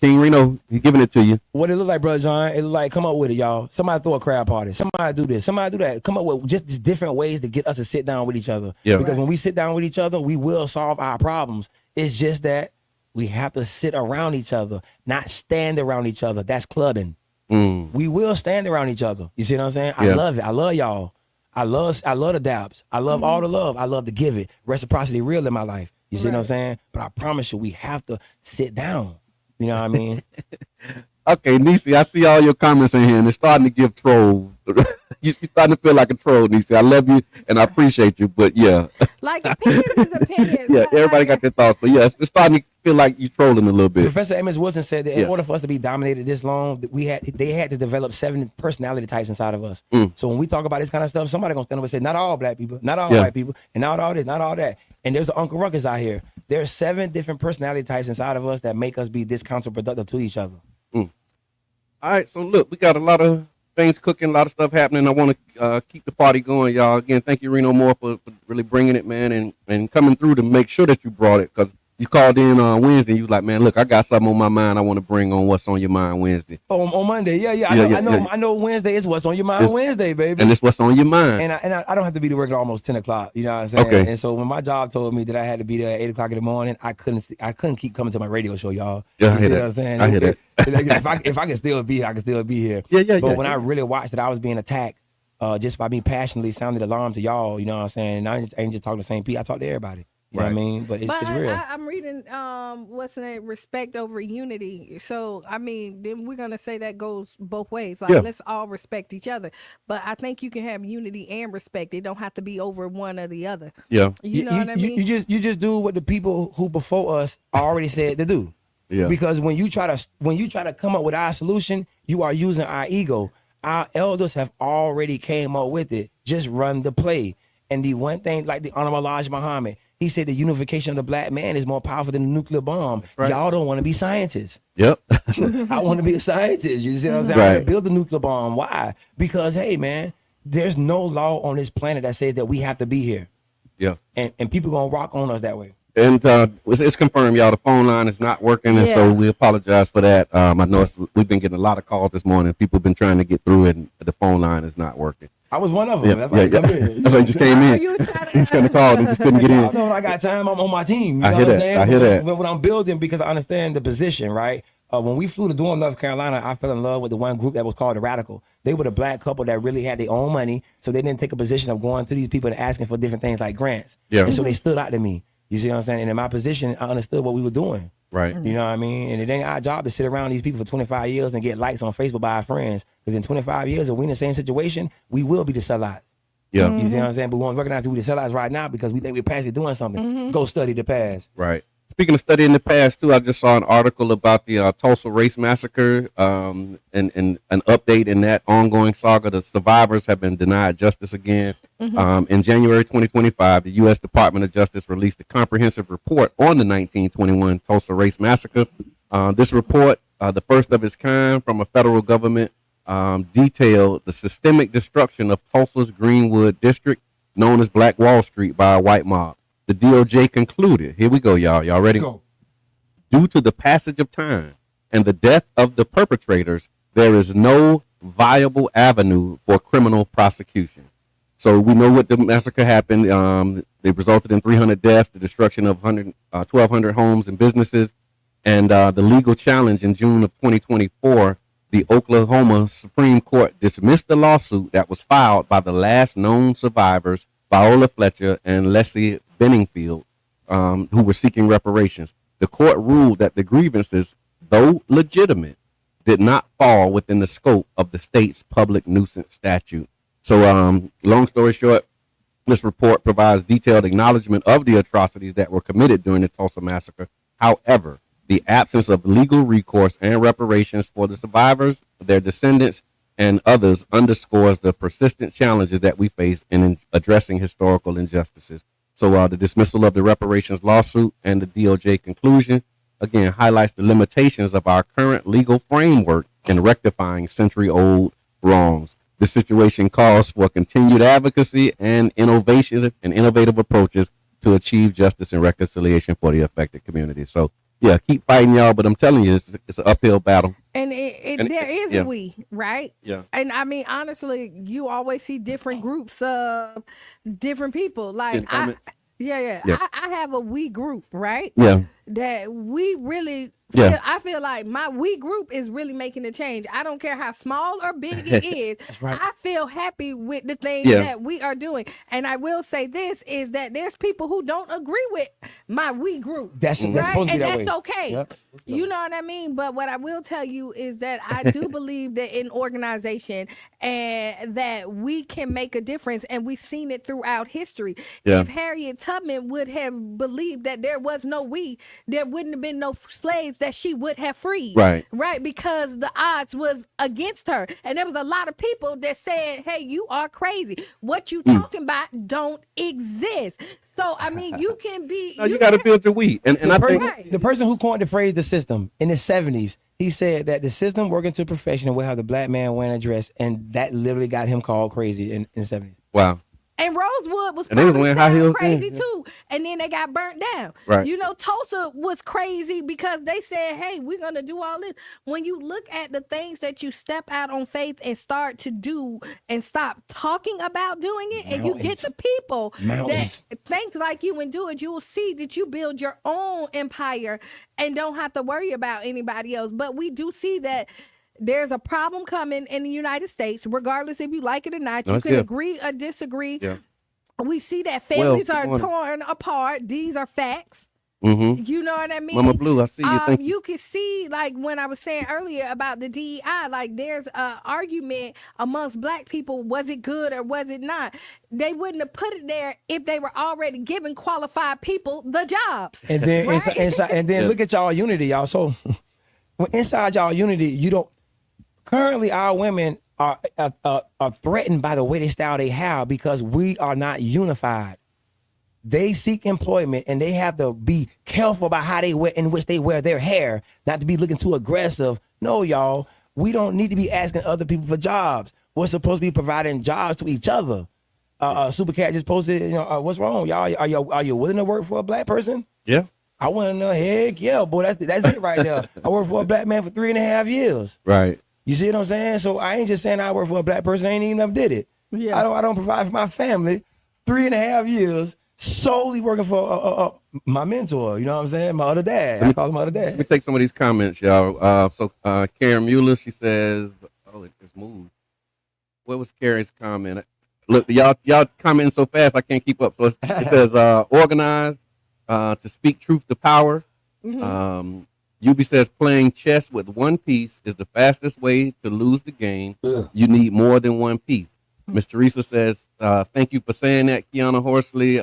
Speaker 1: King Reno, he's giving it to you.
Speaker 3: What it look like, Brother John? It look like, come up with it, y'all. Somebody throw a crowd party. Somebody do this. Somebody do that. Come up with just different ways to get us to sit down with each other.
Speaker 1: Yeah.
Speaker 3: Because when we sit down with each other, we will solve our problems. It's just that we have to sit around each other, not stand around each other. That's clubbing. We will stand around each other. You see what I'm saying? I
Speaker 1: Yeah.
Speaker 3: love it. I love y'all. I love the dabs. I love all the love. I love to give it. Reciprocity real in my life. You see what I'm saying? But I promise you, we have to sit down. You know what I mean?
Speaker 1: Okay, Nisi, I see all your comments in here, and it's starting to give troll. You're starting to feel like a troll, Nisi. I love you, and I appreciate you, but yeah.
Speaker 2: Like, opinions is opinions.
Speaker 1: Yeah, everybody got their thoughts, but yeah, it's starting to feel like you're trolling a little bit.
Speaker 3: Professor Emmons Wilson said that in
Speaker 1: Yeah.
Speaker 3: order for us to be dominated this long, they had to develop 7 personality types inside of us. So when we talk about this kind of stuff, somebody gonna stand up and say, not all black people, not all white people, and not all this, not all that. And there's the Uncle Ruckus out here. There's 7 different personality types inside of us that make us be this counterproductive to each other.
Speaker 1: All right, so look, we got a lot of things cooking, a lot of stuff happening. I want to keep the party going, y'all. Again, thank you, Reno Moore, for really bringing it, man, and coming through to make sure that you brought it, because you called in on Wednesday. You was like, man, look, I got something on my mind I want to bring on What's on Your Mind Wednesday.
Speaker 3: On Monday, yeah. I know Wednesday is What's on Your Mind Wednesday, baby.
Speaker 1: And it's What's on Your Mind.
Speaker 3: And I don't have to be to work at almost 10 o'clock. You know what I'm saying?
Speaker 1: Okay.
Speaker 3: And so when my job told me that I had to be there at 8 o'clock in the morning, I couldn't keep coming to my radio show, y'all.
Speaker 1: Yeah, I
Speaker 3: You
Speaker 1: hear
Speaker 3: see
Speaker 1: that.
Speaker 3: what I'm saying?
Speaker 1: I hear that.
Speaker 3: If I can still be here, I can still be here.
Speaker 1: Yeah.
Speaker 3: But when I really watched that I was being attacked, just by me passionately sounding the alarm to y'all, you know what I'm saying? And I ain't just talking to St. Pete, I talk to everybody. You know what I mean? But it's real.
Speaker 2: I'm reading what's the name? Respect over unity. So I mean, then we're gonna say that goes both ways. Like let's all respect each other. But I think you can have unity and respect. It don't have to be over one or the other.
Speaker 1: Yeah.
Speaker 2: You know what I mean?
Speaker 3: You just do what the people who before us already said to do.
Speaker 1: Yeah.
Speaker 3: Because when you try to come up with our solution, you are using our ego. Our elders have already came up with it. Just run the play. And the one thing, like the Honorable Elijah Muhammad, he said the unification of the black man is more powerful than the nuclear bomb. Right. Y'all don't want to be scientists.
Speaker 1: Yep.
Speaker 3: I want to be a scientist. You see what I'm saying?
Speaker 1: Right.
Speaker 3: I want to build the nuclear bomb. Why? Because, hey, man, there's no law on this planet that says that we have to be here.
Speaker 1: Yeah.
Speaker 3: And people going to rock on us that way.
Speaker 1: And it's confirmed, y'all. The phone line is not working, and so we apologize for that. I know we've been getting a lot of calls this morning. People have been trying to get through, and the phone line is not working.
Speaker 3: I was one of them.
Speaker 1: That's why he just came in. He's going to call and just couldn't get in.
Speaker 3: No, I got time. I'm on my team.
Speaker 1: I hear that.
Speaker 3: When I'm building, because I understand the position, right? When we flew to Durham, North Carolina, I fell in love with the one group that was called the Radical. They were the black couple that really had their own money, so they didn't take a position of going to these people and asking for different things like grants. Yeah. And so they stood out to me. You see what I'm saying? And in my position, I understood what we were doing.
Speaker 1: Right.
Speaker 3: You know what I mean? And it ain't our job to sit around these people for 25 years and get likes on Facebook by our friends. Because in 25 years, if we in the same situation, we will be the sellouts.
Speaker 1: Yeah.
Speaker 3: You see what I'm saying? But we want to recognize that we're the sellouts right now because we think we're past doing something. Go study the past.
Speaker 1: Right. Speaking of studying the past, too, I just saw an article about the Tulsa race massacre and an update in that ongoing saga. The survivors have been denied justice again. In January 2025, the U.S. Department of Justice released a comprehensive report on the 1921 Tulsa race massacre. This report, the first of its kind from a federal government, detailed the systemic destruction of Tulsa's Greenwood district, known as Black Wall Street, by a white mob. The DOJ concluded, here we go, y'all. Y'all ready? Go. Due to the passage of time and the death of the perpetrators, there is no viable avenue for criminal prosecution. So we know what the massacre happened. It resulted in 300 deaths, the destruction of 1,200 homes and businesses, and the legal challenge in June of 2024. The Oklahoma Supreme Court dismissed the lawsuit that was filed by the last known survivors, Viola Fletcher and Leslie Benningfield, who were seeking reparations. The court ruled that the grievances, though legitimate, did not fall within the scope of the state's public nuisance statute. So, long story short, this report provides detailed acknowledgement of the atrocities that were committed during the Tulsa massacre. However, the absence of legal recourse and reparations for the survivors, their descendants, and others underscores the persistent challenges that we face in addressing historical injustices. So the dismissal of the reparations lawsuit and the DOJ conclusion, again, highlights the limitations of our current legal framework in rectifying century-old wrongs. This situation calls for continued advocacy and innovative approaches to achieve justice and reconciliation for the affected community. So, yeah, keep fighting, y'all, but I'm telling you, it's an uphill battle.
Speaker 2: And there is a we, right?
Speaker 1: Yeah.
Speaker 2: And I mean, honestly, you always see different groups of different people. Like, I have a we group, right?
Speaker 1: Yeah.
Speaker 2: That we really I feel like my we group is really making a change. I don't care how small or big it is. That's right. I feel happy with the things that we are doing. And I will say this is that there's people who don't agree with my we group.
Speaker 3: That's
Speaker 2: right?
Speaker 3: supposed to be
Speaker 2: and
Speaker 3: that
Speaker 2: that's
Speaker 3: way.
Speaker 2: okay. Yep. You know what I mean? But what I will tell you is that I do believe that in organization and that we can make a difference, and we've seen it throughout history. Yeah. If Harriet Tubman would have believed that there was no we, there wouldn't have been no slaves that she would have freed. Right, because the odds was against her. And there was a lot of people that said, hey, you are crazy. What you talking about don't exist. So, I mean, you can be...
Speaker 1: No, you got to build your we. And I think...
Speaker 3: The person who coined the phrase the system in the 70s, he said that the system working to perfection will have the black man wearing a dress, and that literally got him called crazy in the 70s.
Speaker 1: Wow.
Speaker 2: And Rosewood was crazy too. And then they got burnt down.
Speaker 1: Right.
Speaker 2: You know, Tulsa was crazy because they said, hey, we're going to do all this. When you look at the things that you step out on faith and start to do and stop talking about doing it, and you get the people that think like you and do it, you will see that you build your own empire and don't have to worry about anybody else. But we do see that there's a problem coming in the United States, regardless if you like it or not. You can agree or disagree We see that families are torn apart. These are facts.
Speaker 1: Mm-hmm.
Speaker 2: You know what I mean?
Speaker 1: Mama Blue, I see you. Thank you.
Speaker 2: You can see, like, when I was saying earlier about the DEI, like, there's an argument amongst black people. Was it good or was it not? They wouldn't have put it there if they were already giving qualified people the jobs.
Speaker 3: And then
Speaker 2: right?
Speaker 3: inside, and then look at y'all unity, y'all. So inside y'all unity, you don't. Currently, our women are threatened by the way they style they have because we are not unified. They seek employment and they have to be careful about how they wear, in which they wear their hair, not to be looking too aggressive. No, y'all, we don't need to be asking other people for jobs. We're supposed to be providing jobs to each other. Supercat just posted, what's wrong, y'all? Are you willing to work for a black person?
Speaker 1: Yeah.
Speaker 3: I want to know, heck yeah, boy, that's it right there. I worked for a black man for 3.5 years.
Speaker 1: Right.
Speaker 3: You see what I'm saying? So I ain't just saying I work for a black person. I ain't even never did it.
Speaker 2: Yeah.
Speaker 3: I don't provide for my family. 3.5 years solely working for my mentor. You know what I'm saying? My other dad. I call him my other dad.
Speaker 1: Let me take some of these comments, y'all. Karen Mueller, she says, it just moved. What was Karen's comment? Look, y'all commenting so fast I can't keep up. So it says organized to speak truth to power.
Speaker 2: Mm-hmm.
Speaker 1: Yubi says playing chess with one piece is the fastest way to lose the game.
Speaker 3: Ugh.
Speaker 1: You need more than one piece. Miss Teresa says, thank you for saying that, Qiana Horsley.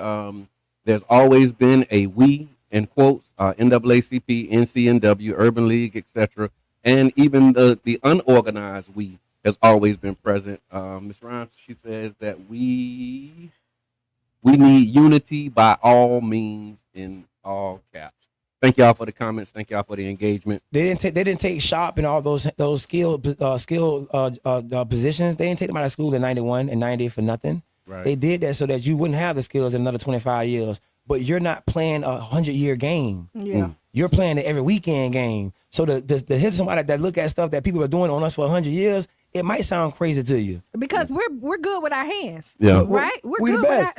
Speaker 1: There's always been a we, in quotes, NAACP, NCNW, Urban League, etc. And even the unorganized we has always been present. Ms. Ryan, she says that we need unity by all means in all caps. Thank y'all for the comments. Thank y'all for the engagement.
Speaker 3: They didn't take shop and all those skilled positions. They didn't take them out of school in 91 and 90 for nothing.
Speaker 1: Right.
Speaker 3: They did that so that you wouldn't have the skills in another 25 years. But you're not playing a 100-year game.
Speaker 2: Yeah.
Speaker 3: You're playing the every weekend game. So the here's somebody that look at stuff that people are doing on us for 100 years. It might sound crazy to you
Speaker 2: Because we're good with our hands.
Speaker 1: Yeah.
Speaker 2: Right?
Speaker 3: We
Speaker 2: good
Speaker 3: the best.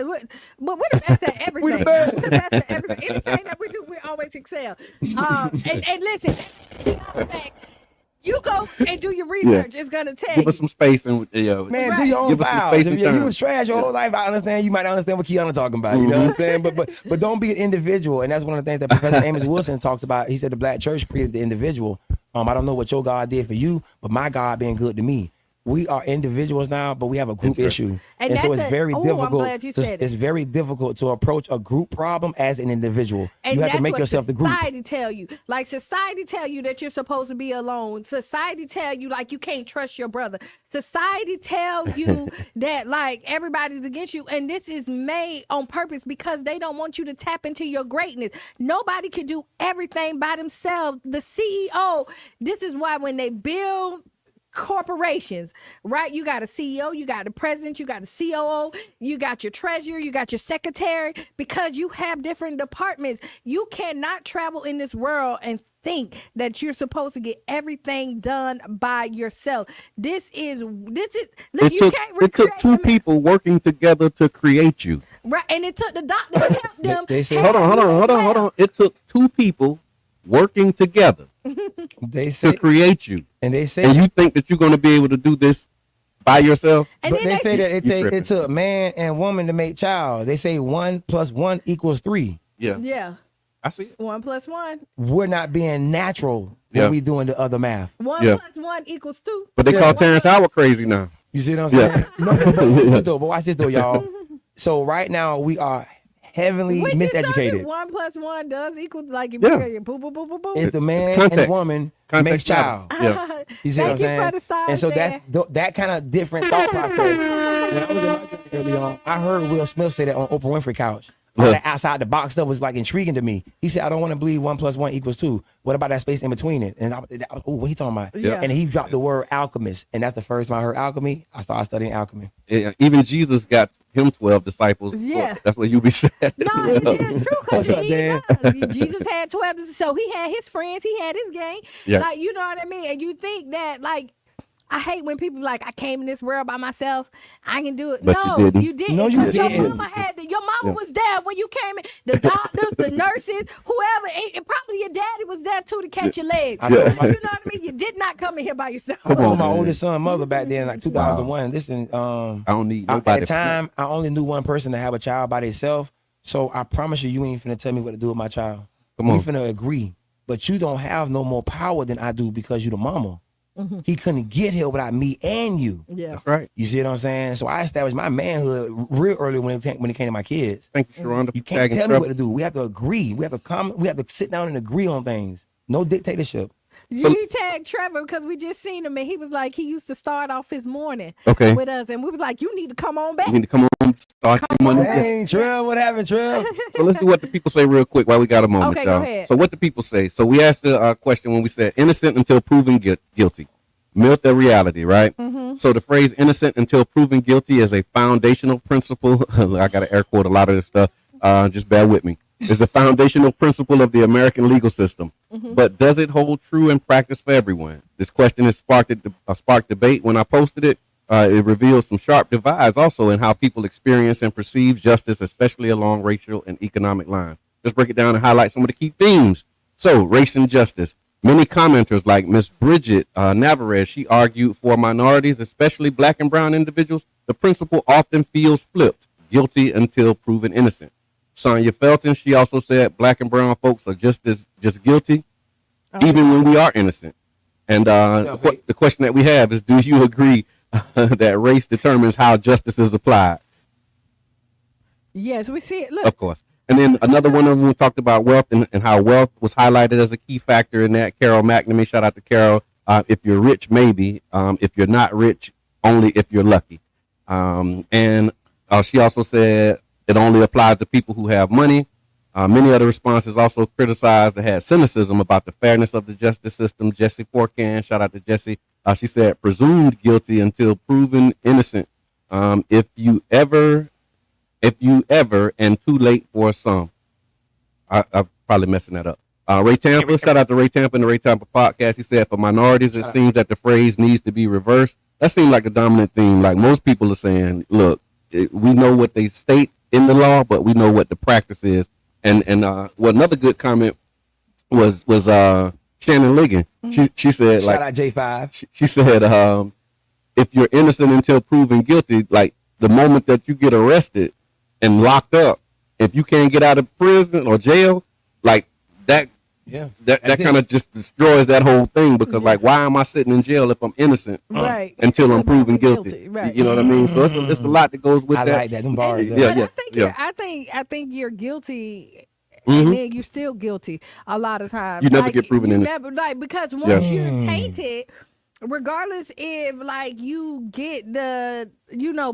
Speaker 2: but we're the best at everything.
Speaker 3: We the best.
Speaker 2: We're the best at everything. Anything that we do, we always excel. And listen, beyond fact, you go and do your research. It's gonna tell
Speaker 1: Give
Speaker 2: you.
Speaker 1: us some space and
Speaker 3: Man,
Speaker 2: Right.
Speaker 3: do your own
Speaker 1: Give us some
Speaker 3: files.
Speaker 1: space
Speaker 3: If
Speaker 1: and
Speaker 3: you
Speaker 1: time.
Speaker 3: was trash your whole life, I understand. You might understand what Qiana talking about. You know what I'm saying? But don't be an individual. And that's one of the things that Professor Amos Wilson talks about. He said the black church created the individual. I don't know what your God did for you, but my God been good to me. We are individuals now, but we have a group issue. And so it's very difficult.
Speaker 2: I'm glad you said
Speaker 3: it's very difficult to approach a group problem as an individual.
Speaker 2: And
Speaker 3: you have
Speaker 2: that's
Speaker 3: to make
Speaker 2: what
Speaker 3: yourself the group.
Speaker 2: Society tell you. Like, society tell you that you're supposed to be alone. Society tell you, like, you can't trust your brother. Society tell you that, like, everybody's against you. And this is made on purpose because they don't want you to tap into your greatness. Nobody can do everything by themselves. The CEO, this is why when they build corporations, right? You got a CEO, you got a president, you got a COO, you got your treasurer, you got your secretary, because you have different departments. You cannot travel in this world and think that you're supposed to get everything done by yourself. Listen,
Speaker 1: it took two people working together to create you.
Speaker 2: Right, and it took the doctor to help them.
Speaker 3: They say,
Speaker 1: Hold on. It took two people working together
Speaker 3: They say
Speaker 1: to create you.
Speaker 3: and they say
Speaker 1: And you think that you're going to be able to do this by yourself?
Speaker 2: And
Speaker 3: but
Speaker 2: then
Speaker 3: they say that
Speaker 1: tripping.
Speaker 3: it took man and woman to make child. They say 1 + 1 = 3.
Speaker 1: Yeah.
Speaker 2: yeah,
Speaker 1: I see it.
Speaker 2: 1 + 1.
Speaker 3: We're not being natural
Speaker 1: Yeah.
Speaker 3: when we doing the other math.
Speaker 2: 1
Speaker 1: Yeah.
Speaker 2: + 1 = 2.
Speaker 1: But they call Terrence Howard crazy now.
Speaker 3: You see what I'm saying? No, but watch this though, y'all. So right now we are heavily
Speaker 2: We just told you
Speaker 3: miseducated.
Speaker 2: 1 + 1 does equal, like, if
Speaker 1: Yeah.
Speaker 2: you boom, boom, boom, boom, boom.
Speaker 3: If the man and
Speaker 1: context.
Speaker 3: woman
Speaker 1: Context
Speaker 3: makes child.
Speaker 1: matters. Yeah.
Speaker 3: You see what I'm
Speaker 2: Thank you
Speaker 3: saying?
Speaker 2: for the stars
Speaker 3: And so
Speaker 2: there.
Speaker 3: that kind of different thought process. When I was in my journey early on, I heard Will Smith say that on Oprah Winfrey couch. All
Speaker 1: Yeah.
Speaker 3: that outside the box stuff was like intriguing to me. He said, "I don't want to believe 1 + 1 = 2. What about that space in between it?" And what he talking about?
Speaker 2: Yeah.
Speaker 3: And he dropped the word alchemist, and that's the first time I heard alchemy. I started studying alchemy.
Speaker 1: Yeah, even Jesus got him 12 disciples.
Speaker 2: Yeah.
Speaker 1: That's what you be saying.
Speaker 2: No, it's true.
Speaker 3: What's up, Dan?
Speaker 2: Jesus had 12, so he had his friends, he had his gang.
Speaker 1: Yeah.
Speaker 2: Like, you know what I mean? And you think that, like, I hate when people like, I came in this world by myself, I can do it.
Speaker 1: But
Speaker 2: no,
Speaker 1: you didn't.
Speaker 2: you didn't.
Speaker 3: No, you
Speaker 2: Your
Speaker 3: didn't.
Speaker 2: mama had your mama Whoever was there when you came in, the doctors, the nurses, whoever, and probably your daddy was there too to catch your legs. You know what I mean? You did not come in here by yourself.
Speaker 3: I know my oldest son mother back then, like 2001. Listen, I
Speaker 1: don't need nobody.
Speaker 3: At the time, I only knew one person to have a child by themselves. So I promise you ain't finna tell me what to do with my child. We finna agree. But you don't have no more power than I do because you the mama. He couldn't get here without me and you.
Speaker 2: Yeah,
Speaker 1: that's right.
Speaker 3: You see what I'm saying? So I established my manhood real early when it came to my kids.
Speaker 1: Thank you, Sharonda.
Speaker 3: You can't tell me what to do. We have to agree. We have to sit down and agree on things. No dictatorship.
Speaker 2: You tagged Trevor because we just seen him and he was like he used to start off his morning with us and we was like, you need to come on back.
Speaker 1: You need to come on, start your morning.
Speaker 3: Hey, Trev, what happened, Trev?
Speaker 1: So let's do what the people say real quick while we got a moment,
Speaker 2: okay,
Speaker 1: y'all.
Speaker 2: go ahead.
Speaker 1: So what the people say. So we asked the question when we said innocent until proven guilty. Myth or reality, right? So the phrase innocent until proven guilty is a foundational principle. I got to air quote a lot of this stuff. Just bear with me. It's a foundational principle of the American legal system. But does it hold true in practice for everyone? This question has sparked debate. When I posted it, it reveals some sharp divides also in how people experience and perceive justice, especially along racial and economic lines. Let's break it down and highlight some of the key themes. So, race and justice. Many commenters like Miss Bridget Navarez, she argued for minorities, especially black and brown individuals, the principle often feels flipped, guilty until proven innocent. Sonia Felton, she also said black and brown folks are just guilty, even when we are innocent. And the question that we have is, do you agree that race determines how justice is applied?
Speaker 2: Yes, we see it. Look.
Speaker 1: Of course. And then another one of them talked about wealth and how wealth was highlighted as a key factor in that. Carol McNamee, shout out to Carol. If you're rich, maybe. If you're not rich, only if you're lucky. And she also said it only applies to people who have money. Many other responses also criticized that had cynicism about the fairness of the justice system. Jessie Porcan, shout out to Jessie. She said presumed guilty until proven innocent. If you ever, and too late for some. I'm probably messing that up. Ray Tampa, shout out to Ray Tampa and the Ray Tampa podcast. He said for minorities, it seems that the phrase needs to be reversed. That seemed like a dominant theme. Like most people are saying, look, we know what they state in the law, but we know what the practice is. And another good comment was Shannon Ligon. She said,
Speaker 3: shout out J5.
Speaker 1: She said, if you're innocent until proven guilty, like the moment that you get arrested and locked up, if you can't get out of prison or jail, like that kind of just destroys that whole thing because like, why am I sitting in jail if I'm innocent until I'm proven guilty? Right. You know what I mean? So it's a lot that goes with that.
Speaker 3: I like that. Them bars.
Speaker 2: I think you're guilty. And then you're still guilty a lot of times.
Speaker 1: You never get proven innocent.
Speaker 2: Because once you're tainted, regardless if like you get the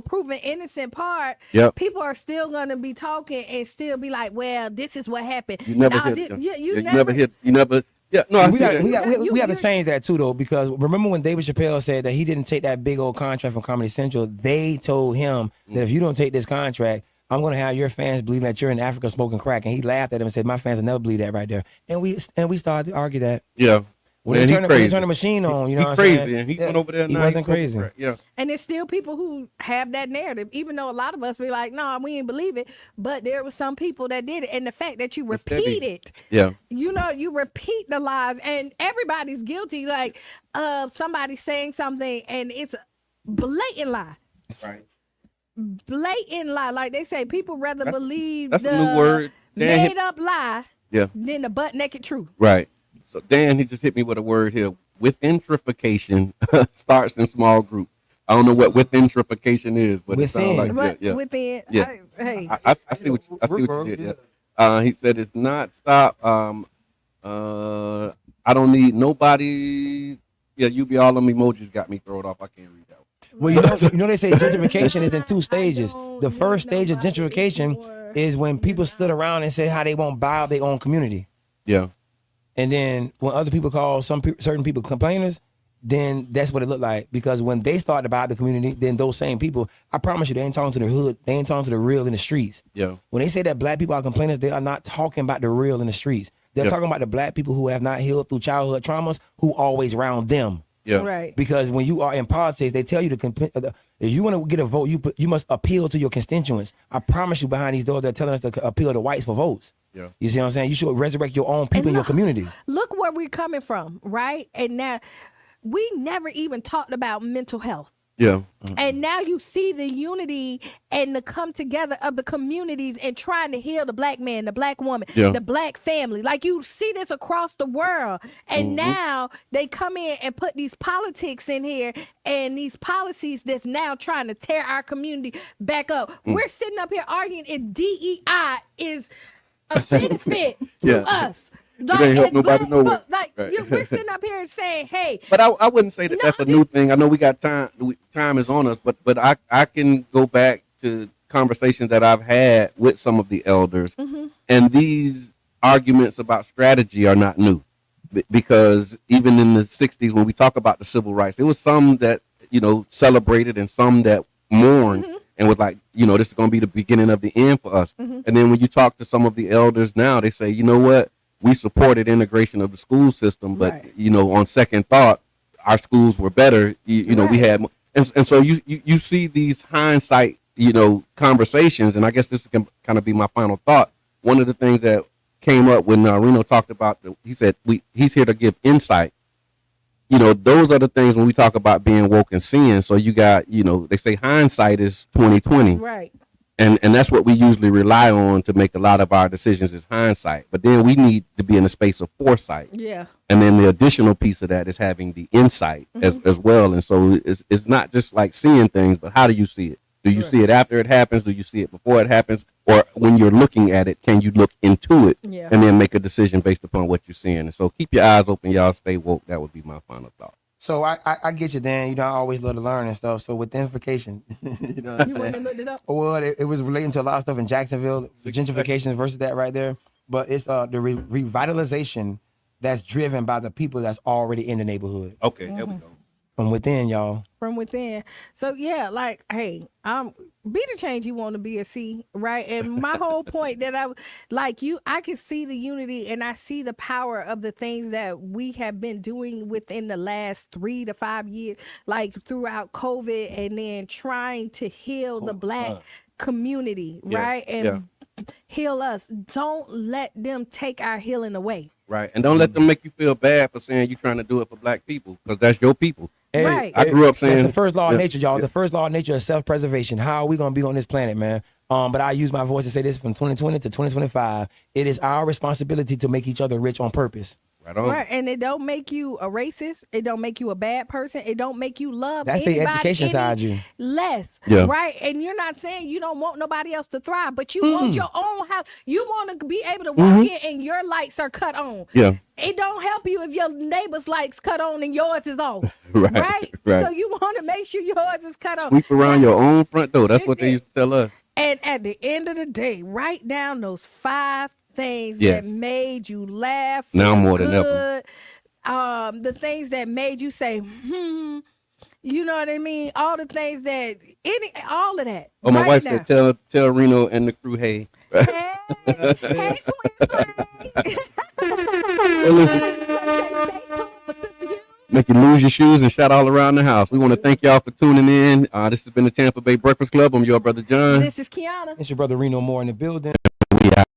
Speaker 2: proven innocent part, people are still gonna be talking and still be like, well, this is what happened.
Speaker 1: You never hit. Yeah, no,
Speaker 3: we have to change that too, though, because remember when David Chappelle said that he didn't take that big old contract from Comedy Central? They told him that if you don't take this contract, I'm going to have your fans believe that you're in Africa smoking crack. And he laughed at him and said, my fans will never believe that right there. And we started to argue that.
Speaker 1: Yeah.
Speaker 3: When they turn the machine on, you know what I'm saying?
Speaker 1: And he went over there.
Speaker 3: He wasn't crazy.
Speaker 1: Yeah.
Speaker 2: And there's still people who have that narrative, even though a lot of us be like, no, we ain't believe it. But there were some people that did it. And the fact that you repeat it, you repeat the lies, and everybody's guilty. Like somebody saying something and it's a blatant lie.
Speaker 1: Right.
Speaker 2: Blatant lie. Like they say, people rather believe
Speaker 1: the
Speaker 2: new
Speaker 1: word.
Speaker 2: made up lie than the butt naked truth.
Speaker 1: Right. So Dan, he just hit me with a word here. Withintrification starts in small groups. I don't know what withintrification is, but it sounds like
Speaker 2: within.
Speaker 1: Yeah. I see what you did. Yeah. He said it's not stop. I don't need nobody. Yeah, you be all them emojis got me thrown off. I can't read that.
Speaker 3: Well, you know they say gentrification is in two stages. The first stage of gentrification is when people stood around and said how they won't buy out their own community.
Speaker 1: Yeah.
Speaker 3: And then when other people call certain people complainers, then that's what it looked like. Because when they started to buy the community, then those same people, I promise you, they ain't talking to the hood. They ain't talking to the real in the streets.
Speaker 1: Yeah.
Speaker 3: When they say that black people are complainers, they are not talking about the real in the streets. They're talking about the black people who have not healed through childhood traumas, who always around them.
Speaker 1: Yeah.
Speaker 2: Right.
Speaker 3: Because when you are in politics, they tell you to if you want to get a vote, you must appeal to your constituents. I promise you, behind these doors, they're telling us to appeal to whites for votes.
Speaker 1: Yeah.
Speaker 3: You see what I'm saying? You should resurrect your own people in your community.
Speaker 2: Look where we're coming from, right? And now we never even talked about mental health.
Speaker 1: Yeah.
Speaker 2: And now you see the unity and the come together of the communities and trying to heal the black man, the black woman, the black family. Like you see this across the world. And now they come in and put these politics in here and these policies that's now trying to tear our community back up. We're sitting up here arguing if DEI is a benefit to us.
Speaker 1: Like, it ain't help nobody nowhere.
Speaker 2: Like we're sitting up here and saying, "Hey,"
Speaker 1: but I wouldn't say that that's a new thing. I know we got time. Time is on us, but I can go back to conversations that I've had with some of the elders, and these arguments about strategy are not new, because even in the '60s when we talk about the civil rights, there was some that celebrated and some that mourned. And was like, this is going to be the beginning of the end for us. And then when you talk to some of the elders now, they say, you know what? We supported integration of the school system, but on second thought, our schools were better. We had, and so you see these hindsight, conversations, and I guess this can kind of be my final thought. One of the things that came up when Reno talked about, he said he's here to give insight. Those are the things when we talk about being woke and seeing. So you got, they say hindsight is 20/20,
Speaker 2: right?
Speaker 1: And that's what we usually rely on to make a lot of our decisions is hindsight. But then we need to be in a space of foresight.
Speaker 2: Yeah.
Speaker 1: And then the additional piece of that is having the insight as well. And so it's not just like seeing things, but how do you see it? Do you see it after it happens? Do you see it before it happens? Or when you're looking at it, can you look into it and then make a decision based upon what you're seeing? And so keep your eyes open, y'all. Stay woke. That would be my final thought.
Speaker 3: So I get you, Dan. I always love to learn and stuff. So with gentrification, you know what I'm saying?
Speaker 2: Looked it up?
Speaker 3: Well, it was relating to a lot of stuff in Jacksonville, gentrification versus that right there. But it's the revitalization that's driven by the people that's already in the neighborhood.
Speaker 1: Okay, there we go.
Speaker 3: From within, y'all.
Speaker 2: From within. So yeah, like, hey, be the change you want to be, right? And my whole point that I can see the unity and I see the power of the things that we have been doing within the last 3 to 5 years, like throughout COVID, and then trying to heal the black community, right? And heal us. Don't let them take our healing away.
Speaker 1: Right. And don't let them make you feel bad for saying you're trying to do it for black people, because that's your people.
Speaker 3: Hey,
Speaker 2: right.
Speaker 1: I grew up saying
Speaker 3: the first law of nature, y'all. The first law of nature is self-preservation. How are we gonna be on this planet, man? But I use my voice to say this: from 2020 to 2025, it is our responsibility to make each other rich on purpose.
Speaker 1: Right on.
Speaker 2: Right, and it don't make you a racist. It don't make you a bad person. It don't make you love
Speaker 3: That's
Speaker 2: anybody
Speaker 3: the education side, you
Speaker 2: less.
Speaker 1: Yeah.
Speaker 2: Right, and you're not saying you don't want nobody else to thrive, but you want your own house. You want to be able to walk in and your lights are cut on.
Speaker 1: Yeah.
Speaker 2: It don't help you if your neighbor's lights cut on and yours is off.
Speaker 1: Right.
Speaker 2: So you want to make sure yours is cut on.
Speaker 1: Sweep around your own front door. That's what they used to tell us.
Speaker 2: And at the end of the day, write down those 5 things that made you laugh.
Speaker 1: Now more than
Speaker 2: ever. The things that made you say, you know what I mean? All the things all of that.
Speaker 1: Oh, my wife
Speaker 2: now.
Speaker 1: said, tell Reno and the crew, hey.
Speaker 2: Hey,
Speaker 1: Make you lose your shoes and shout all around the house. We want to thank y'all for tuning in. This has been the Tampa Bay Breakfast Club. I'm your brother John.
Speaker 2: This is Qiana.
Speaker 3: It's your brother Reno Moore in the building.
Speaker 1: We out.